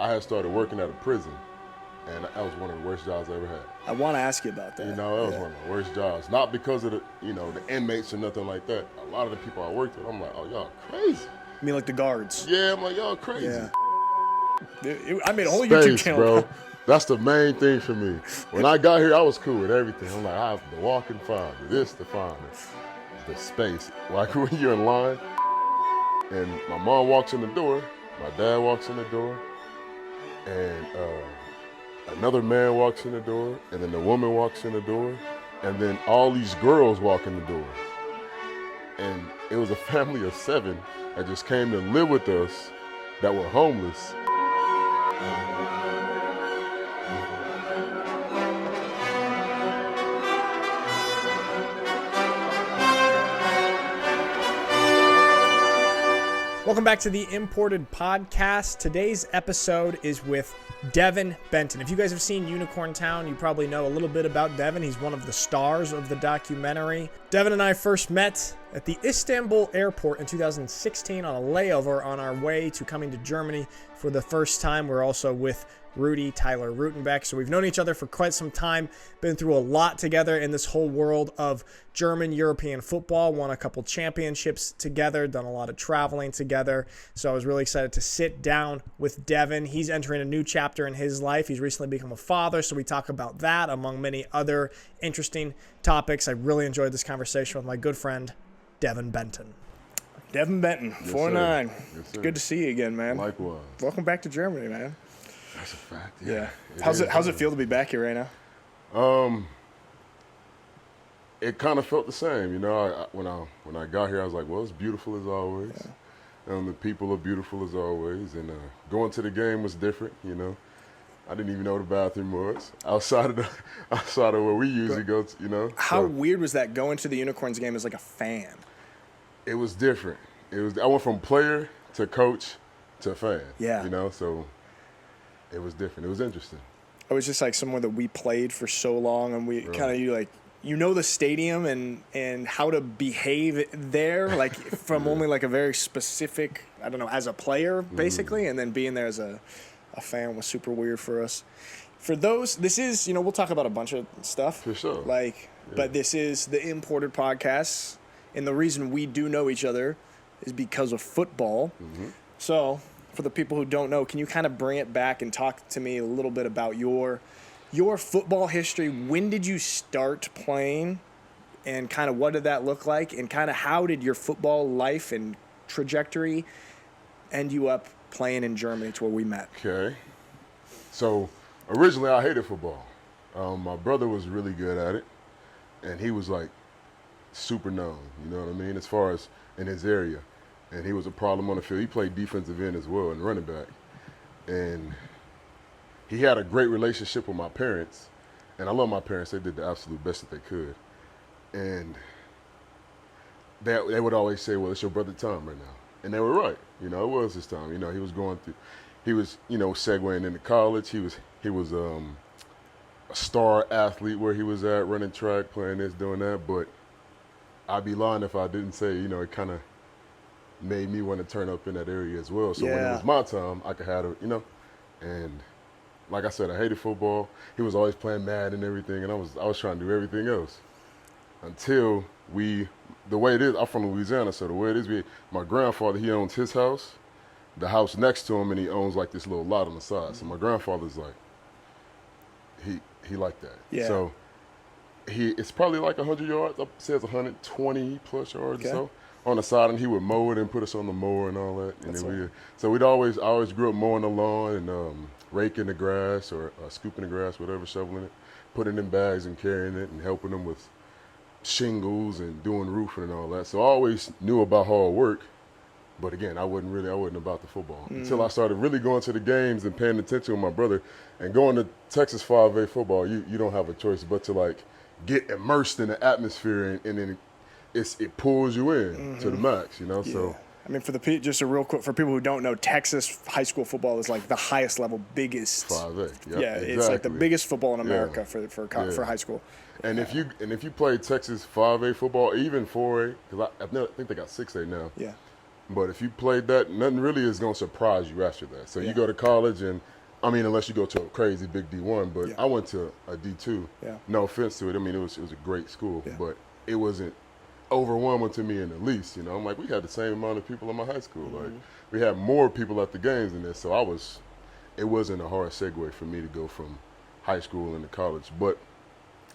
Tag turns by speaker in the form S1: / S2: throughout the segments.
S1: I had started working at a prison, and that was one of the worst jobs I ever had.
S2: I want to ask you about that.
S1: That was one of the worst jobs. Not because of the inmates or nothing like that. A lot of the people I worked with, I'm like, oh, y'all crazy.
S2: You mean like the guards?
S1: Yeah, I'm like, y'all crazy.
S2: Yeah. I made a whole
S1: Space,
S2: YouTube channel,
S1: bro. That's the main thing for me. When I got here, I was cool with everything. I'm like, I have the walk and find, this to find, the space. Like when you're in line, and my mom walks in the door, my dad walks in the door, and another man walks in the door, and then the woman walks in the door, and then all these girls walk in the door. And it was a family of 7 that just came to live with us that were homeless.
S2: Welcome back to the Imported Podcast. Today's episode is with Devin Benton. If you guys have seen Unicorn Town, you probably know a little bit about Devin. He's one of the stars of the documentary. Devin and I first met at the Istanbul airport in 2016 on a layover on our way to coming to Germany for the first time. We're also with Rudy Tyler Rutenbeck. So we've known each other for quite some time, been through a lot together in this whole world of German European football, won a couple championships together, done a lot of traveling together. So I was really excited to sit down with Devin. He's entering a new chapter in his life. He's recently become a father, so we talk about that among many other interesting topics. I really enjoyed this conversation with my good friend, Devin Benton. Devin Benton, 4'9". Yes, good to see you again, man.
S1: Likewise.
S2: Welcome back to Germany, man.
S1: That's a fact. Yeah.
S2: How's it feel to be back here right now?
S1: It kind of felt the same, when I got here, I was like, well, it's beautiful as always, and the people are beautiful as always, and going to the game was different. I didn't even know the bathroom was outside of where we usually go.
S2: How weird was that going to the Unicorns game as like a fan?
S1: It was different. I went from player to coach to fan.
S2: Yeah.
S1: So. It was different. It was interesting.
S2: It was just like somewhere that we played for so long, and we kind of the stadium and how to behave there, like from only like a very specific, I don't know, as a player basically, and then being there as a fan was super weird for us. For those, this is we'll talk about a bunch of stuff
S1: for sure.
S2: But this is the Imported Podcast, and the reason we do know each other is because of football. Mm-hmm. So. For the people who don't know, can you kind of bring it back and talk to me a little bit about your football history? When did you start playing, and kind of what did that look like, and kind of how did your football life and trajectory end you up playing in Germany to where we met?
S1: Okay. So originally I hated football. My brother was really good at it, and he was like super known, you know what I mean, as far as in his area. And he was a problem on the field. He played defensive end as well and running back. And he had a great relationship with my parents. And I love my parents. They did the absolute best that they could. And they would always say, well, it's your brother's time right now. And they were right. It was his time. He was going through, he was, segueing into college. He was a star athlete where he was at, running track, playing this, doing that. But I'd be lying if I didn't say, it kind of made me want to turn up in that area as well. So when it was my time, I could have and like I said, I hated football. He was always playing Madden and everything, and I was trying to do everything else. Until the way it is, I'm from Louisiana, so the way it is, my grandfather, he owns his house, the house next to him, and he owns like this little lot on the side. So my grandfather's like, he like that.
S2: Yeah.
S1: So it's probably like 100 yards, it says 120 plus yards or so. On the side, and he would mow it and put us on the mower and all that. And then I always grew up mowing the lawn and raking the grass or scooping the grass, whatever, shoveling it, putting it in bags and carrying it and helping them with shingles and doing roofing and all that. So I always knew about hard work, but again, I wasn't about the football until I started really going to the games and paying attention with my brother and going to Texas 5A football. You don't have a choice but to get immersed in the atmosphere and then it pulls you in to the max, So
S2: I mean, just a real quick for people who don't know, Texas high school football is like the highest level, biggest
S1: 5A. Yep,
S2: exactly. It's like the biggest football in America for high school.
S1: And if you play Texas 5A football, even 4A, because I think they got 6A now.
S2: Yeah.
S1: But if you played that, nothing really is going to surprise you after that. So
S2: Yeah.
S1: you go to college, and I mean, unless you go to a crazy big D1, but
S2: Yeah.
S1: I went to a D2.
S2: Yeah.
S1: No offense to it. I mean, it was a great school,
S2: Yeah.
S1: but it wasn't overwhelming to me in the least. You know, I'm like, we had the same amount of people in my high school.
S2: Mm-hmm.
S1: Like, we had more people at the games than this. So it wasn't a hard segue for me to go from high school into college. But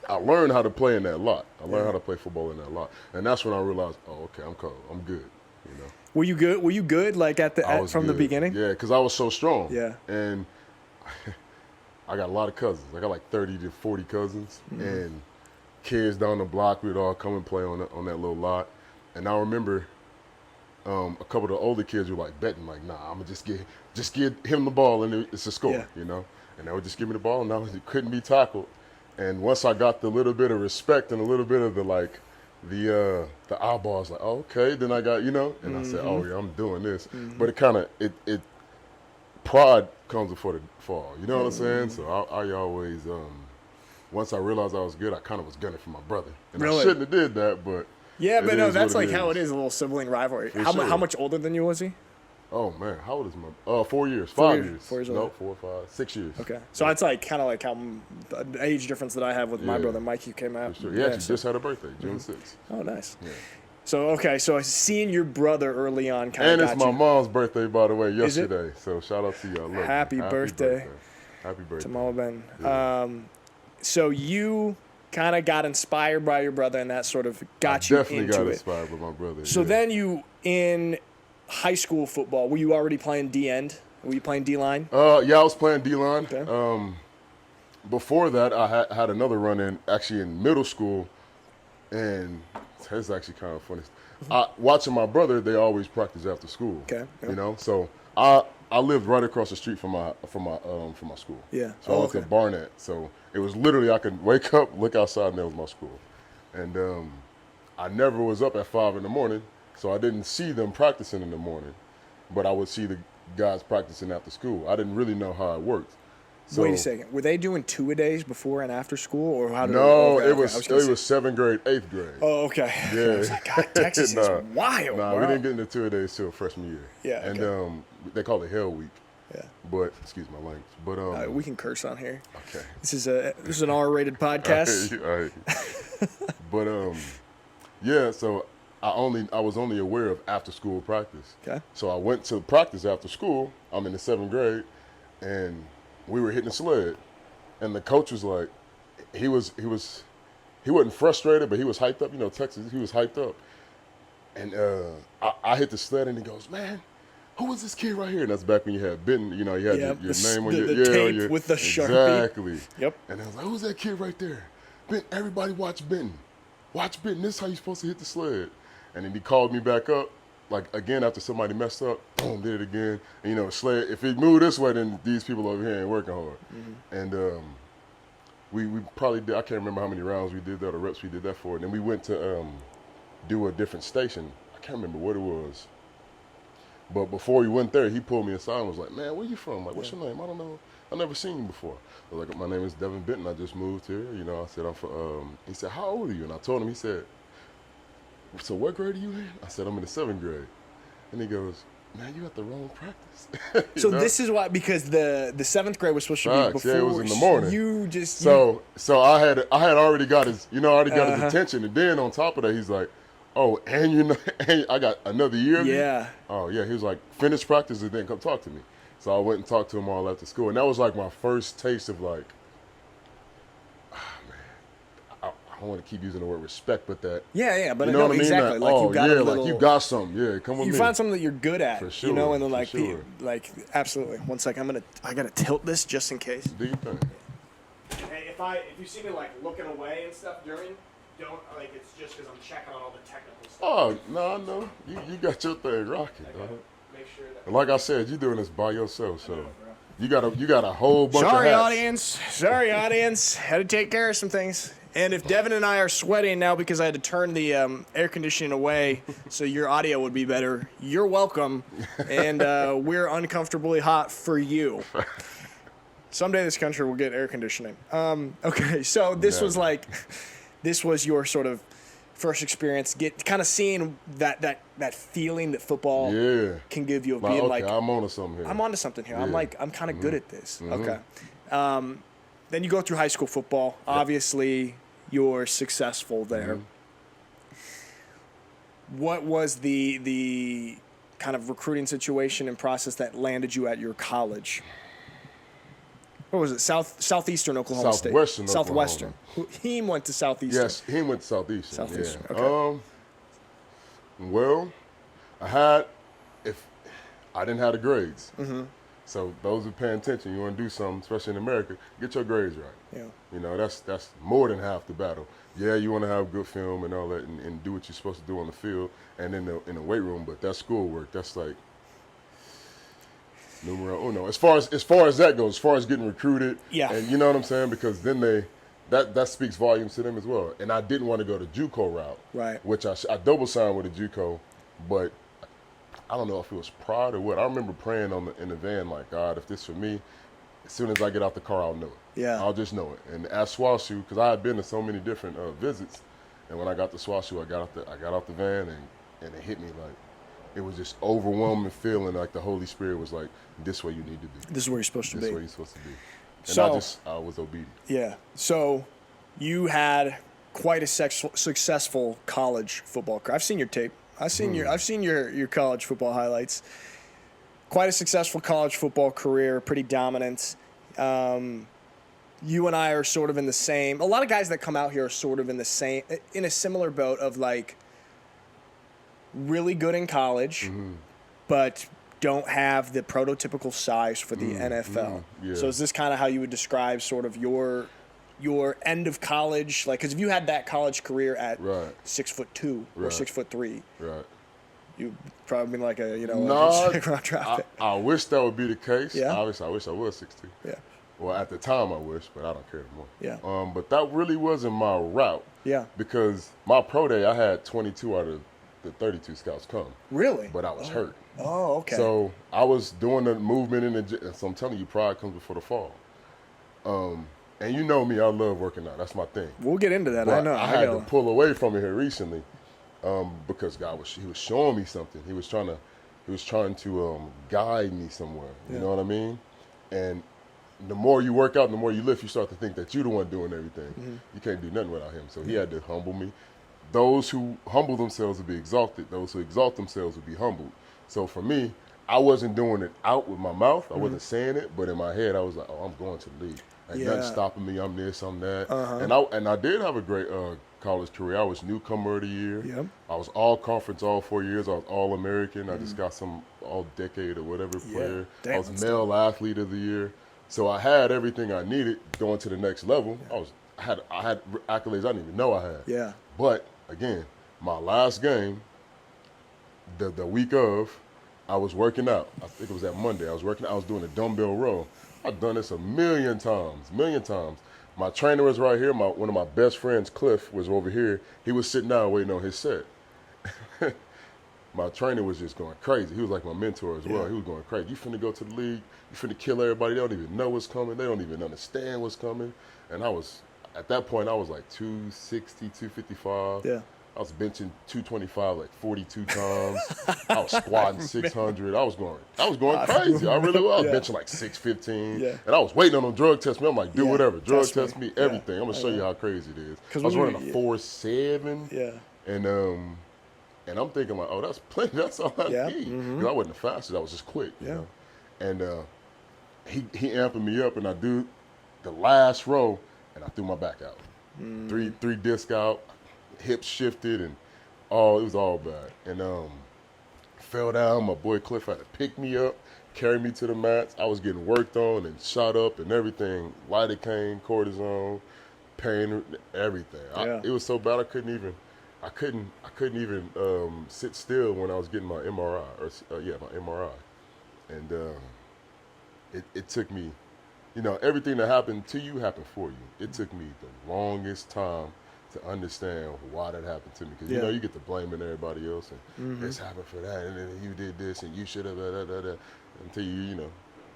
S1: I learned how to play in that lot. I learned how to play football in that lot, and that's when I realized, oh, okay, I'm cold. I'm good. You know.
S2: Were you good? Were you good like from the
S1: good.
S2: beginning?
S1: Yeah, because I was so strong.
S2: Yeah.
S1: And I got a lot of cousins. I got like 30 to 40 cousins, and kids down the block would all come and play on that little lot. And I remember a couple of the older kids were like betting, like, nah, I'm gonna just get him the ball and it's a score,
S2: Yeah.
S1: you know. And they would just give me the ball, and it couldn't be tackled. And once I got the little bit of respect and a little bit of the eyeballs, like, oh, okay, then I got, you know, and I said, oh yeah, I'm doing this. But it pride comes before the fall, you know what I'm saying? So I always, once I realized I was good, I kind of was gunning for my brother, and
S2: Really?
S1: I shouldn't have did that, but
S2: Yeah, but no,
S1: is
S2: that's
S1: what
S2: like how it is, a little sibling rivalry.
S1: For
S2: How
S1: sure.
S2: much older than you was he?
S1: Oh man, how old is my? 4 years,
S2: 4
S1: 5
S2: years,
S1: years.
S2: 4 years
S1: No,
S2: older.
S1: 4 or 5, 6 years.
S2: Okay, so that's like kind of like how the age difference that I have with my
S1: Yeah.
S2: brother Mike. You came out.
S1: For sure. He actually just had a birthday, June 6th.
S2: Oh, nice.
S1: Yeah.
S2: So okay, so seeing your brother early on kind
S1: And
S2: of
S1: it's
S2: got
S1: my
S2: you
S1: mom's birthday, by the way,
S2: it?
S1: yesterday. So shout out to you. I love you.
S2: Happy birthday.
S1: Happy birthday.
S2: to Mama Ben.
S1: Yeah.
S2: So you kind of got inspired by your brother, and that sort of got you
S1: Definitely
S2: into
S1: got
S2: it.
S1: inspired by my brother.
S2: So
S1: yeah.
S2: then you in high school football, were you already playing D end? Were you playing D line?
S1: Yeah, I was playing D-line.
S2: Okay.
S1: Before that, I had another run in actually in middle school, and it's actually kind of funny. Watching my brother, they always practice after school.
S2: Okay, yeah.
S1: You know, so I lived right across the street from my school.
S2: Yeah.
S1: So I went to Barnett. So it was literally I could wake up, look outside, and that was my school. And I never was up at 5 in the morning, so I didn't see them practicing in the morning, but I would see the guys practicing after school. I didn't really know how it worked. So,
S2: Wait a second. Were they doing 2-a-days before and after school, or how did
S1: No,
S2: okay,
S1: it was
S2: okay.
S1: it was 7th grade, 8th grade.
S2: Oh, okay.
S1: Yeah.
S2: I was like, God, Texas
S1: Nah.
S2: is wild.
S1: Nah,
S2: bro.
S1: we didn't get into 2-a-days till freshman year.
S2: Yeah,
S1: And
S2: okay.
S1: they call it Hell Week.
S2: Yeah.
S1: But excuse my language. But
S2: We can curse on here.
S1: okay.
S2: This is an R-rated podcast.
S1: All right. But yeah. So I was only aware of after school practice.
S2: Okay.
S1: So I went to practice after school. I'm in the 7th grade, and we were hitting a sled, and the coach was like, he wasn't frustrated, but he was hyped up. You know, Texas, he was hyped up, and I hit the sled, and he goes, man, who was this kid right here? And that's back when you had Benton, you know, you had your name on
S2: the
S1: your
S2: tape with the Sharpie.
S1: Exactly.
S2: Yep.
S1: And I was like, who's that kid right there? Benton, everybody watch Benton. Watch Benton. This is how you're supposed to hit the sled. And then he called me back up, like again after somebody messed up, boom, did it again. And you know, sled, if it moved this way, then these people over here ain't working hard. And we probably did, I can't remember how many rounds we did that or reps we did that for. And then we went to do a different station. I can't remember what it was. But before we went there, he pulled me aside and was like, man, where you from? Like, what's your name? I don't know. I've never seen you before. I was like, my name is Devin Benton. I just moved here. You know, I said, I'm from, he said, how old are you? And I told him, he said, so what grade are you in? I said, I'm in the 7th grade. And he goes, man, you at the wrong practice.
S2: So
S1: know?
S2: this is why, because the 7th grade was supposed to be
S1: Facts,
S2: before.
S1: yeah, it was in the morning.
S2: You just
S1: So I had already got his, his attention. And then on top of that, he's like, oh, and and I got another year of you?
S2: Yeah.
S1: Oh, yeah. He was like, finish practice and then come talk to me. So I went and talked to him all after school. And that was like my first taste of like, I don't want to keep using the word respect, but that.
S2: Yeah, but
S1: You know
S2: no,
S1: what I mean?
S2: exactly.
S1: Like,
S2: Like you got a little,
S1: like you got something. Yeah, come with
S2: you
S1: me.
S2: found something that you're good at,
S1: For sure,
S2: and then
S1: for
S2: like,
S1: sure.
S2: like absolutely. One second, I gotta tilt this just in case.
S1: Do you think?
S2: Hey, if you see me like looking away and stuff during, don't like it's just because I'm checking on all the technical stuff.
S1: Oh, no. You got your thing rocking, dog.
S2: Make sure that.
S1: And like I said, you're doing this by yourself, so you got a whole bunch
S2: Sorry,
S1: of hats.
S2: audience. Had to take care of some things. And if Devin and I are sweating now because I had to turn the air conditioning away so your audio would be better, you're welcome. And we're uncomfortably hot for you. Someday this country will get air conditioning. Okay, so this was your sort of first experience, get kind of seeing that feeling that football can give you of being
S1: okay,
S2: like,
S1: I'm onto something here.
S2: I'm onto something here.
S1: Yeah.
S2: I'm kind of good at this. Okay. Then you go through high school football. Yep. Obviously, you're successful there. What was the kind of recruiting situation and process that landed you at your college? What was it? Southeastern Oklahoma State. Southwestern. He went to Southeastern.
S1: Yes, he went to Southeastern.
S2: Southeastern.
S1: Yeah.
S2: Okay.
S1: Well, if I didn't have the grades. So those who paying attention, you want to do something, especially in America, get your grades right.
S2: Yeah.
S1: You know, that's more than half the battle. Yeah, you want to have good film and all that and do what you're supposed to do on the field and in the weight room, but that's schoolwork. That's like numero uno. As far as that goes, as far as getting recruited, and you know what I'm saying? Because then that speaks volumes to them as well. And I didn't want to go the JUCO route,
S2: right?
S1: Which I double signed with a JUCO, but I don't know if it was pride or what. I remember praying in the van, like, God, if this for me, as soon as I get out the car, I'll know it.
S2: Yeah.
S1: I'll just know it. And at SWASU, because I had been to so many different visits, and when I got to SWASU, I got out the van, and it hit me like, it was just overwhelming feeling like the Holy Spirit was like, this way you need to be.
S2: This is where you're supposed to be.
S1: This is where you're supposed to be. And
S2: so,
S1: I was obedient.
S2: Yeah. So you had quite a successful college football career. I've seen your tape. I've seen your college football highlights. Quite a successful college football career, pretty dominant. You and I are sort of in the same. A lot of guys that come out here are sort of in a similar boat of like really good in college, but don't have the prototypical size for the NFL.
S1: Yeah.
S2: So is this kind of how you would describe sort of your end of college? Like, because if you had that college career at 6'2" or 6'3",
S1: right,
S2: you probably been like a
S1: I wish that would be the case.
S2: Yeah.
S1: Obviously, I wish I was 6'2".
S2: Yeah.
S1: Well, at the time I wish, but I don't care anymore.
S2: Yeah.
S1: But that really wasn't my route.
S2: Yeah.
S1: Because my pro day, I had 22 out of the 32 scouts come.
S2: Really?
S1: But I was hurt.
S2: Oh, okay.
S1: So I was doing the movement in the gym. So I'm telling you, pride comes before the fall. And you know me, I love working out. That's my thing.
S2: We'll get into that.
S1: But
S2: I know.
S1: I had to pull away from it here recently, because God was showing me something. He was trying to guide me somewhere. You know what I mean? And the more you work out, and the more you lift, you start to think that you're the one doing everything. You can't do nothing without him. So he had to humble me. Those who humble themselves will be exalted. Those who exalt themselves will be humbled. So for me, I wasn't doing it out with my mouth. I wasn't saying it, but in my head, I was like, oh, I'm going to the league. Ain't nothing stopping me. I'm this, I'm that. And I did have a great college career. I was newcomer of the year.
S2: Yep.
S1: I was all conference all 4 years. I was all American. I just got some all decade or whatever player.
S2: Damn,
S1: I was male athlete of the year. So I had everything I needed going to the next level. I had accolades I didn't even know I had.
S2: Yeah.
S1: But again, my last game, the week of, I was working out. I think it was that Monday. I was doing a dumbbell row. I've done this a million times. My trainer was right here. One of my best friends, Cliff, was over here. He was sitting down waiting on his set. My trainer was just going crazy. He was like my mentor as well. He was going crazy. You finna go to the league. You finna kill everybody. They don't even know what's coming. They don't even understand what's coming. And at that point, I was like 260, 255.
S2: Yeah.
S1: I was benching 225 like 42 times. I was squatting 600. I was going crazy. I really was. I was benching like 615.
S2: Yeah.
S1: And I was waiting on them drug test me. I'm like, do whatever. Drug test me, everything. I'm going to show you how crazy it is. I was running a 4.7.
S2: Yeah.
S1: And I'm thinking like, oh, that's plenty. That's all I need. Because I wasn't the fastest. I was just quick. You know? And he amping me up, and I do the last row, and I threw my back out. Three disc out. Hips shifted, and it was all bad. And fell down. My boy Cliff had to pick me up, carry me to the mats. I was getting worked on and shot up and everything. Lidocaine, cortisone, pain, everything. It was so bad I couldn't even sit still when I was getting my MRI. My MRI. And it took me, everything that happened to you happened for you. It took me the longest time to understand why that happened to me. Because, you get to blaming everybody else, and this happened for that, and then you did this, and you should have, until you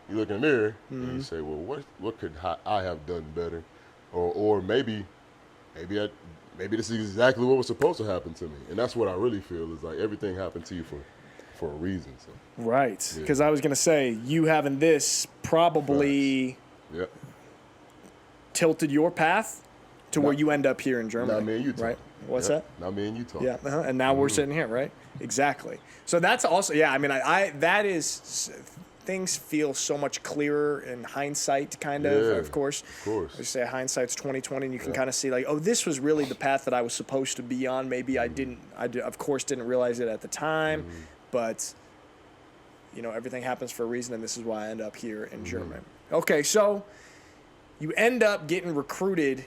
S1: look in the mirror, and you say, well, what could I have done better? Or maybe maybe this is exactly what was supposed to happen to me. And that's what I really feel is like everything happened to you for a reason. So
S2: Right.
S1: yeah.
S2: Because I was going to say, you having this probably
S1: Yep.
S2: tilted your path to where you end up here in Germany.
S1: Not me and you talk.
S2: Right? What's
S1: Yep.
S2: that?
S1: Not me and you talk.
S2: Yeah. And now we're sitting here, right? Exactly. So that's also, yeah, I mean, that is, things feel so much clearer in hindsight, kind of,
S1: Yeah,
S2: of course.
S1: Of course.
S2: They say hindsight's 20/20, and you can kind of see like, oh, this was really the path that I was supposed to be on. Maybe I of course, didn't realize it at the time, but you know, everything happens for a reason, and this is why I end up here in Germany. Okay, so you end up getting recruited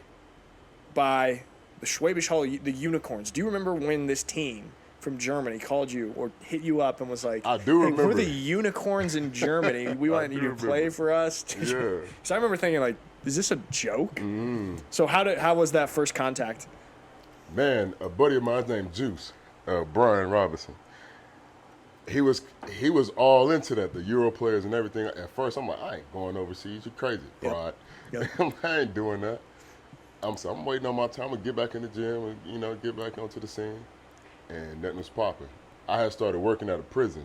S2: by the Schwäbisch Hall, the Unicorns. Do you remember when this team from Germany called you or hit you up and was like,
S1: I do
S2: hey,
S1: remember.
S2: we're the Unicorns in Germany. We want you to play for us.
S1: Yeah.
S2: So I remember thinking, like, is this a joke? So how was that first contact?
S1: Man, a buddy of mine named Juice, Brian Robinson. He was all into that, the Euro players and everything. At first, I'm like, I ain't going overseas. You crazy, Brian.
S2: Yep.
S1: I ain't doing that. I'm waiting on my time to get back in the gym and, you know, get back onto the scene. And nothing was popping. I had started working at a prison,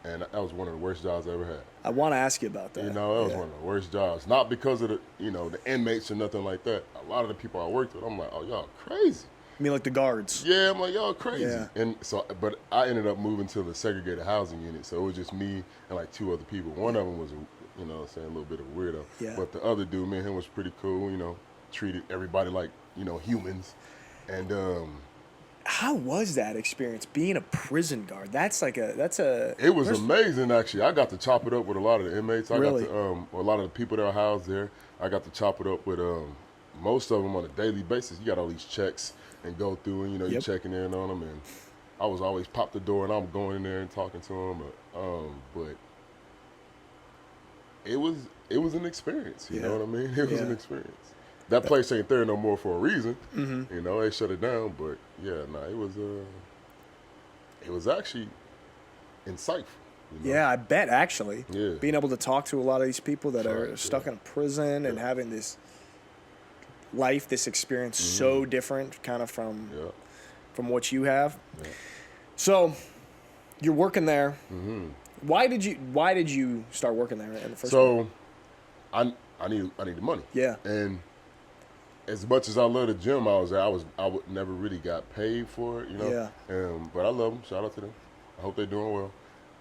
S1: and that was one of the worst jobs I ever had.
S2: I want to ask you about that.
S1: You know, that was one of the worst jobs. Not because of the, you know, the inmates or nothing like that. A lot of the people I worked with, I'm like, oh, y'all crazy.
S2: I mean, like the guards.
S1: Yeah, I'm like, y'all crazy.
S2: Yeah.
S1: And so, but I ended up moving to the segregated housing unit. So it was just me and like two other people. One of them was, you know, saying a little bit of a weirdo.
S2: Yeah.
S1: But the other dude, me and him was pretty cool. You know, treated everybody like, you know, humans. And
S2: How was that experience being a prison guard? That's a.
S1: it was amazing, actually. I got to chop it up with a lot of the inmates. I
S2: Really?
S1: got to, a lot of the people that are housed there. I got to chop it up with most of them on a daily basis. You got all these checks and go through, and you know, you're checking in on them. And I was always pop the door, and I'm going in there and talking to them. But it was an experience. You know what I mean? It was an experience. That place ain't there no more for a reason. You know, they shut it down. But yeah, it was actually insightful. You know?
S2: Yeah, I bet actually.
S1: Yeah.
S2: Being able to talk to a lot of these people that are
S1: Right,
S2: stuck
S1: yeah.
S2: in a prison and having this life, this experience so different kind of from what you have.
S1: Yeah.
S2: So you're working there. Why did you start working there in the first place?
S1: So I needed money.
S2: Yeah.
S1: And as much as I love the gym I was at, I would never really got paid for it, you know.
S2: Yeah.
S1: But I love them. Shout out to them. I hope they're doing well.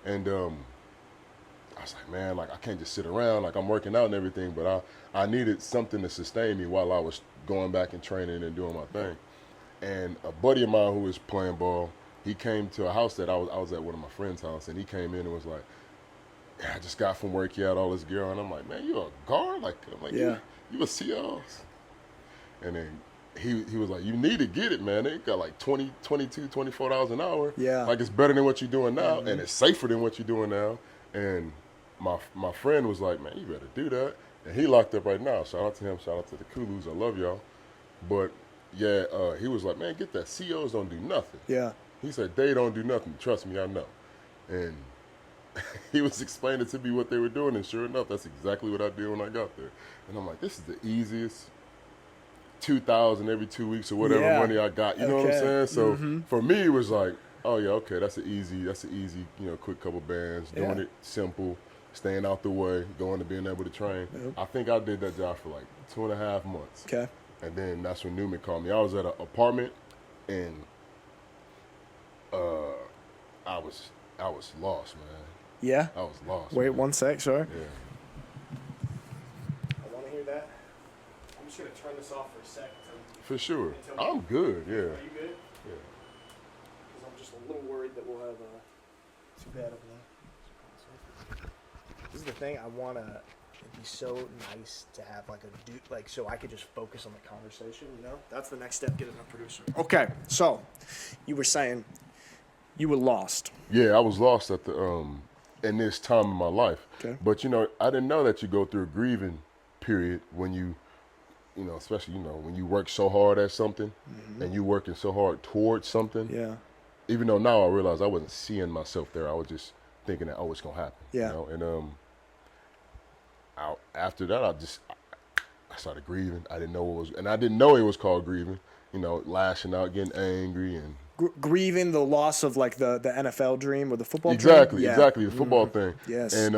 S1: And I was like, man, like I can't just sit around. Like I'm working out and everything, but I needed something to sustain me while I was going back and training and doing my thing. And a buddy of mine who was playing ball, he came to a house that I was at one of my friend's house, and he came in and was like, yeah, I just got from work, he had all this gear on. I'm like, man, you a guard? Like, I'm like,
S2: Yeah.
S1: you a COs? And then he was like, you need to get it, man. They got like $20, $22, $24 an hour.
S2: Yeah.
S1: Like it's better than what you're doing now, and it's safer than what you're doing now. And my friend was like, man, you better do that. And he locked up right now. Shout out to him. Shout out to the Kulus. I love y'all. But yeah, he was like, man, get that. COs don't do nothing.
S2: Yeah.
S1: He said, they don't do nothing. Trust me, I know. And he was explaining to me what they were doing, and sure enough, that's exactly what I did when I got there. And I'm like, this is the easiest $2,000 every 2 weeks or whatever money I got. You know what I'm saying? So for me, it was like, oh yeah, okay, that's an easy, you know, quick couple bands, doing it simple, staying out the way, going to being able to train. I think I did that job for like 2.5 months.
S2: Okay.
S1: And then that's when Newman called me. I was at an apartment, and I was lost, man.
S2: Yeah.
S1: I was lost.
S2: Wait
S1: man.
S2: 1 sec, sorry.
S1: Yeah.
S2: I want to hear that. I'm just gonna turn this off for a second.
S1: For sure. I'm good, yeah.
S2: Are you good?
S1: Yeah.
S2: Because I'm just a little worried that we'll have too bad of that. This is the thing. I want to. It'd be so nice to have like so I could just focus on the conversation. You know, that's the next step. Getting a producer. Okay, so you were saying you were lost.
S1: Yeah, I was lost at the in this time in my life.
S2: Okay.
S1: But you know, I didn't know that you go through a grieving period when you know, especially, you know, when you work so hard at something and you working so hard towards something.
S2: Yeah.
S1: Even though now I realize I wasn't seeing myself there, I was just thinking that, oh, it's gonna happen.
S2: Yeah.
S1: You know? And after that, I started grieving. I didn't know and I didn't know it was called grieving lashing out, getting angry, and
S2: Grieving the loss of like the NFL dream or the football
S1: exactly,
S2: dream.
S1: exactly the football thing.
S2: Yes.
S1: And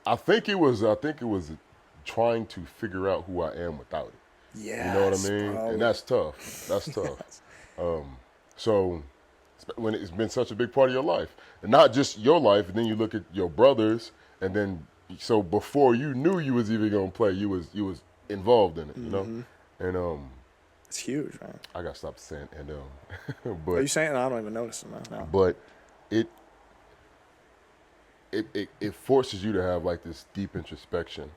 S1: I think it was trying to figure out who I am without it.
S2: Yes,
S1: You know what I mean?
S2: bro.
S1: And that's tough. That's tough. So when it's been such a big part of your life, and not just your life, and then you look at your brothers, and then so before you knew you was even gonna play, you was involved in it, you know, and
S2: It's huge, man.
S1: I gotta stop saying and
S2: Are
S1: but
S2: you saying? I don't even notice it now.
S1: but it forces you to have like this deep introspection,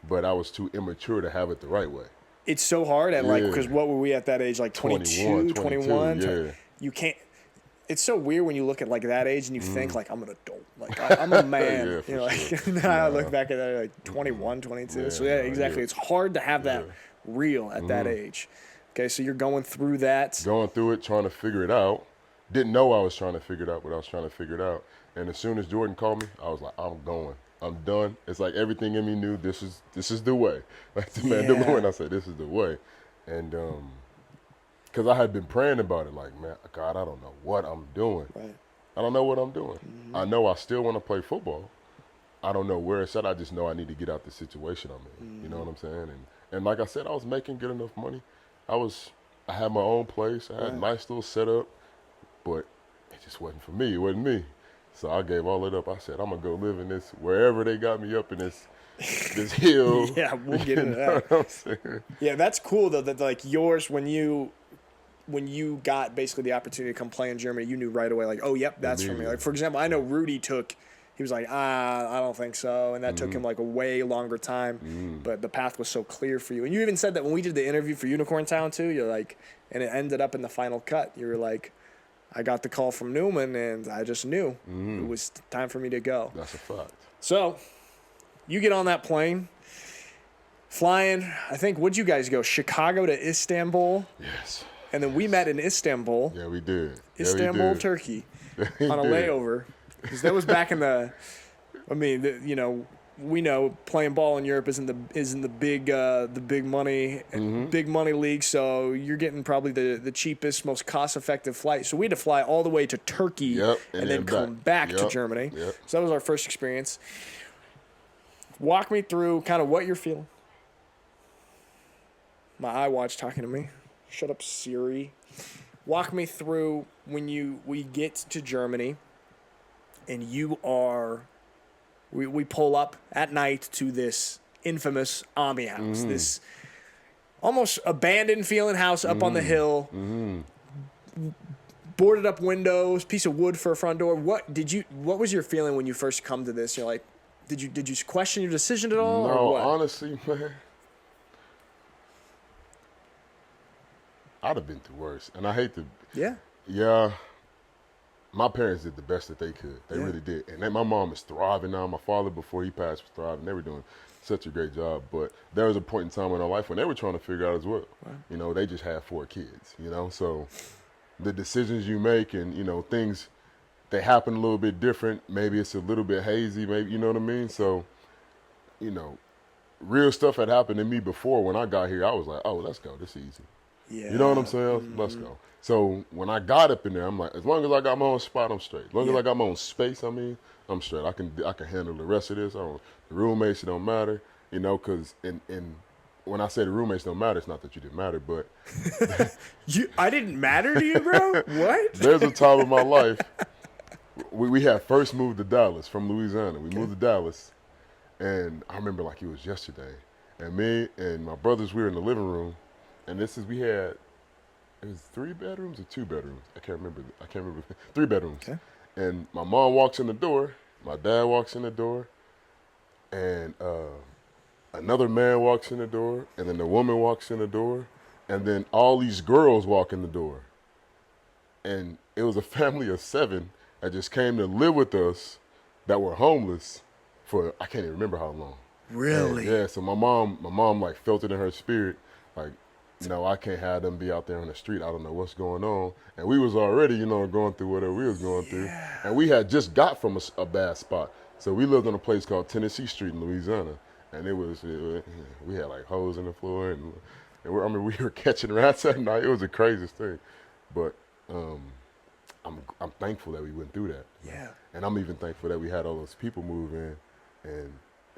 S1: but I was too immature to have it the right way.
S2: It's so hard at like,
S1: Yeah.
S2: because what were we at that age? Like 22, 21?
S1: yeah.
S2: You can't. It's so weird when you look at like that age and you think like I'm an adult, like I'm a man.
S1: Yeah, for
S2: you know, like
S1: sure.
S2: now I look back at that like 21, 22.
S1: Yeah,
S2: So yeah, exactly.
S1: yeah.
S2: It's hard to have that real at that age. Okay, so you're going through that.
S1: Going through it, trying to figure it out. Didn't know I was trying to figure it out, but I was trying to figure it out. And as soon as Jordan called me, I was like, I'm going. I'm done. It's like everything in me knew this is the way. Like the Mandalorian, I said, this is the way. And because I had been praying about it, like, man, God, I don't know what I'm doing.
S2: Right.
S1: I don't know what I'm doing. I know I still want to play football. I don't know where it's at. I just know I need to get out the situation I'm in. You know what I'm saying? And like I said, I was making good enough money. I had my own place. I had a nice little setup, but it just wasn't for me. It wasn't me. So I gave all it up. I said, I'm gonna go live in this wherever they got me up in this hill.
S2: Yeah, we'll get into
S1: You know
S2: that.
S1: what I'm saying?
S2: Yeah, that's cool though. That like yours, when you got basically the opportunity to come play in Germany, you knew right away, like, oh, yep, that's for me. Like for example, I know Rudy he was like, I don't think so, and that took him like a way longer time. But the path was so clear for you, and you even said that when we did the interview for Unicorn Town too. You're like, and it ended up in the final cut. You were like, I got the call from Newman, and I just knew it was time for me to go.
S1: That's a fact.
S2: So, you get on that plane, flying. I think, what'd you guys go? Chicago to Istanbul,
S1: Yes.
S2: and then we met in Istanbul,
S1: Yeah, we did.
S2: Istanbul,
S1: yeah, we did.
S2: Turkey,
S1: We
S2: on a
S1: did.
S2: layover. Because that was back in the. I mean, we know playing ball in Europe isn't the big money league. So you're getting probably the cheapest, most cost effective flight. So we had to fly all the way to Turkey
S1: Yep,
S2: and then come back to
S1: Yep,
S2: Germany.
S1: Yep.
S2: So that was our first experience. Walk me through kind of what you're feeling. My iWatch talking to me. Shut up, Siri. Walk me through when we get to Germany and we pull up at night to this infamous Ami house, this almost abandoned feeling house up on the hill, boarded up windows, piece of wood for a front door. What was your feeling when you first come to this? You're like, did you question your decision at all?
S1: No,
S2: or what?
S1: honestly, man, I'd have been through worse. And I hate to. Yeah. My parents did the best that they could. They really did. And then my mom is thriving now. My father, before he passed, was thriving. They were doing such a great job. But there was a point in time in our life when they were trying to figure out as well. Right. They just had 4 kids, So the decisions you make and, things, they happen a little bit different. Maybe it's a little bit hazy, maybe, you know what I mean? So, real stuff had happened to me before. When I got here, I was like, oh, let's go. This is easy. Yeah. You know what I'm saying? Let's go. So when I got up in there, I'm like, as long as I got my own spot, I'm straight. As long as I got my own space, I'm straight. I can handle the rest of this. The roommates, it don't matter, because when I say the roommates don't matter, it's not that you didn't matter, but
S2: I didn't matter to you, bro? What?
S1: There's a time in my life we had first moved to Dallas from Louisiana. We moved to Dallas, and I remember like it was yesterday. And me and my brothers, we were in the living room, and it was 3 bedrooms or 2 bedrooms. I can't remember. 3 bedrooms. Okay. And my mom walks in the door. My dad walks in the door. And another man walks in the door. And then the woman walks in the door. And then all these girls walk in the door. And it was a family of 7 that just came to live with us that were homeless for, I can't even remember how long.
S2: Really?
S1: And yeah, so my mom like felt it in her spirit. Like, I can't have them be out there on the street. I don't know what's going on. And we was already, going through whatever we was going through. And we had just got from a bad spot. So we lived on a place called Tennessee Street in Louisiana. And we had like holes in the floor. And we were catching rats at night. It was the craziest thing. But I'm thankful that we went through that.
S2: Yeah.
S1: And I'm even thankful that we had all those people move in. And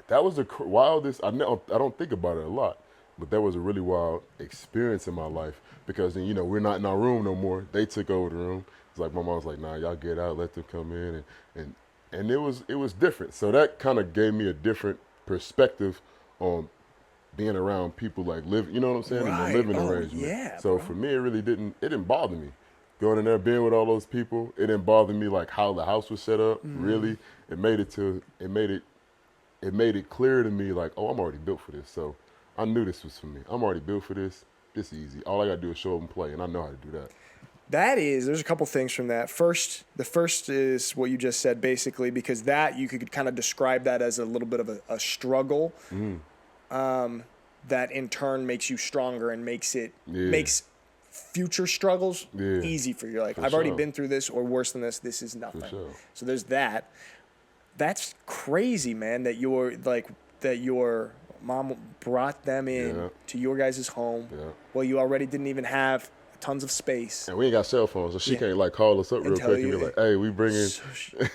S1: that was the wildest, I don't think about it a lot, but that was a really wild experience in my life because then, we're not in our room no more. They took over the room. It's like my mom was like, nah, y'all get out, let them come in. And it was different. So that kind of gave me a different perspective on being around people like live, you know what I'm saying?
S2: Right.
S1: In the living
S2: Oh,
S1: arrangement.
S2: yeah,
S1: so
S2: bro.
S1: for me, it didn't bother me. Going in there, being with all those people, it didn't bother me like how the house was set up. Really, it made it clear to me like, oh, I'm already built for this. So I knew this was for me. I'm already built for this. This is easy. All I gotta do is show up and play, and I know how to do that.
S2: There's a couple things from that. The first is what you just said, basically, because that you could kind of describe that as a little bit of a struggle, that in turn makes you stronger and makes future struggles easy for you. Like, I've already been through this, or worse than this. This is nothing.
S1: Sure.
S2: So there's that. That's crazy, man. That your mom brought them in to your guys' home.
S1: Yeah.
S2: Well, you already didn't even have tons of space.
S1: And we ain't got cell phones, so she can't like call us up real quick and be like, hey, we bringing.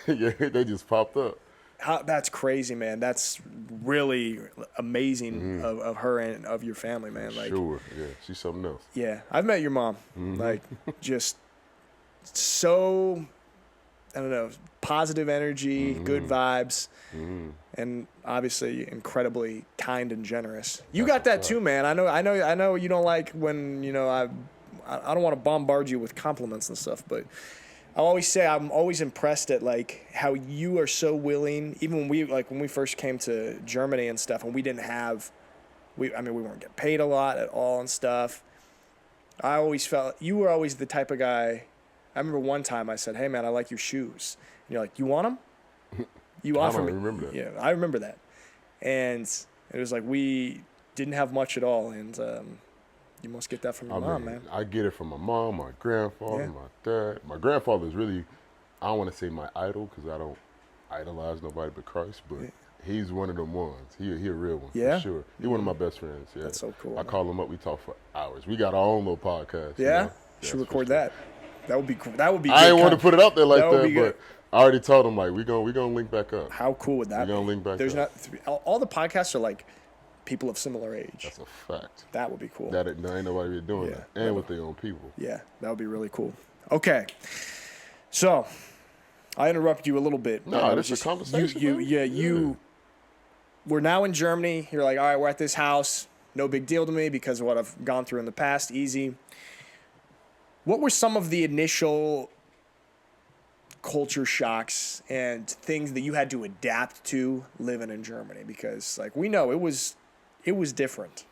S1: Yeah, they just popped up.
S2: That's crazy, man. That's really amazing of her and of your family, man. Like,
S1: sure, yeah, she's something else.
S2: Yeah, I've met your mom. Like, just so, I don't know, positive energy, good vibes, and obviously incredibly kind and generous. You got that too, man. I know. You don't like when I don't want to bombard you with compliments and stuff, but I always say I'm always impressed at like how you are so willing. Even when we first came to Germany and stuff, and we didn't have, we weren't getting paid a lot at all and stuff. I always felt you were always the type of guy. I remember one time I said, "Hey man, I like your shoes." And you're like, "You want them?" You offer me.
S1: I remember that.
S2: Yeah, I remember that. And it was like we didn't have much at all, and you must get that from your mom, man.
S1: I get it from my mom, my grandfather, my dad. My grandfather is really, I don't want to say my idol because I don't idolize nobody but Christ, but he's one of them ones. He a real one, for sure. He's one of my best friends. Yeah.
S2: That's so cool.
S1: I call him up. We talk for hours. We got our own little podcast.
S2: Yeah? Should record that. That would be cool. That would be.
S1: I didn't want to put it out there like that,
S2: but
S1: I already told him like we gonna link back up.
S2: How cool would that be?
S1: We gonna link back up.
S2: All the podcasts are like people of similar age.
S1: That's a fact.
S2: That would be cool.
S1: There ain't nobody really doing that, and with their own people.
S2: Yeah, that would be really cool. Okay, so I interrupted you a little bit.
S1: No, this is a conversation.
S2: We're now in Germany. You're like, all right, we're at this house. No big deal to me because of what I've gone through in the past. Easy. What were some of the initial culture shocks and things that you had to adapt to living in Germany? Because like we know it was different.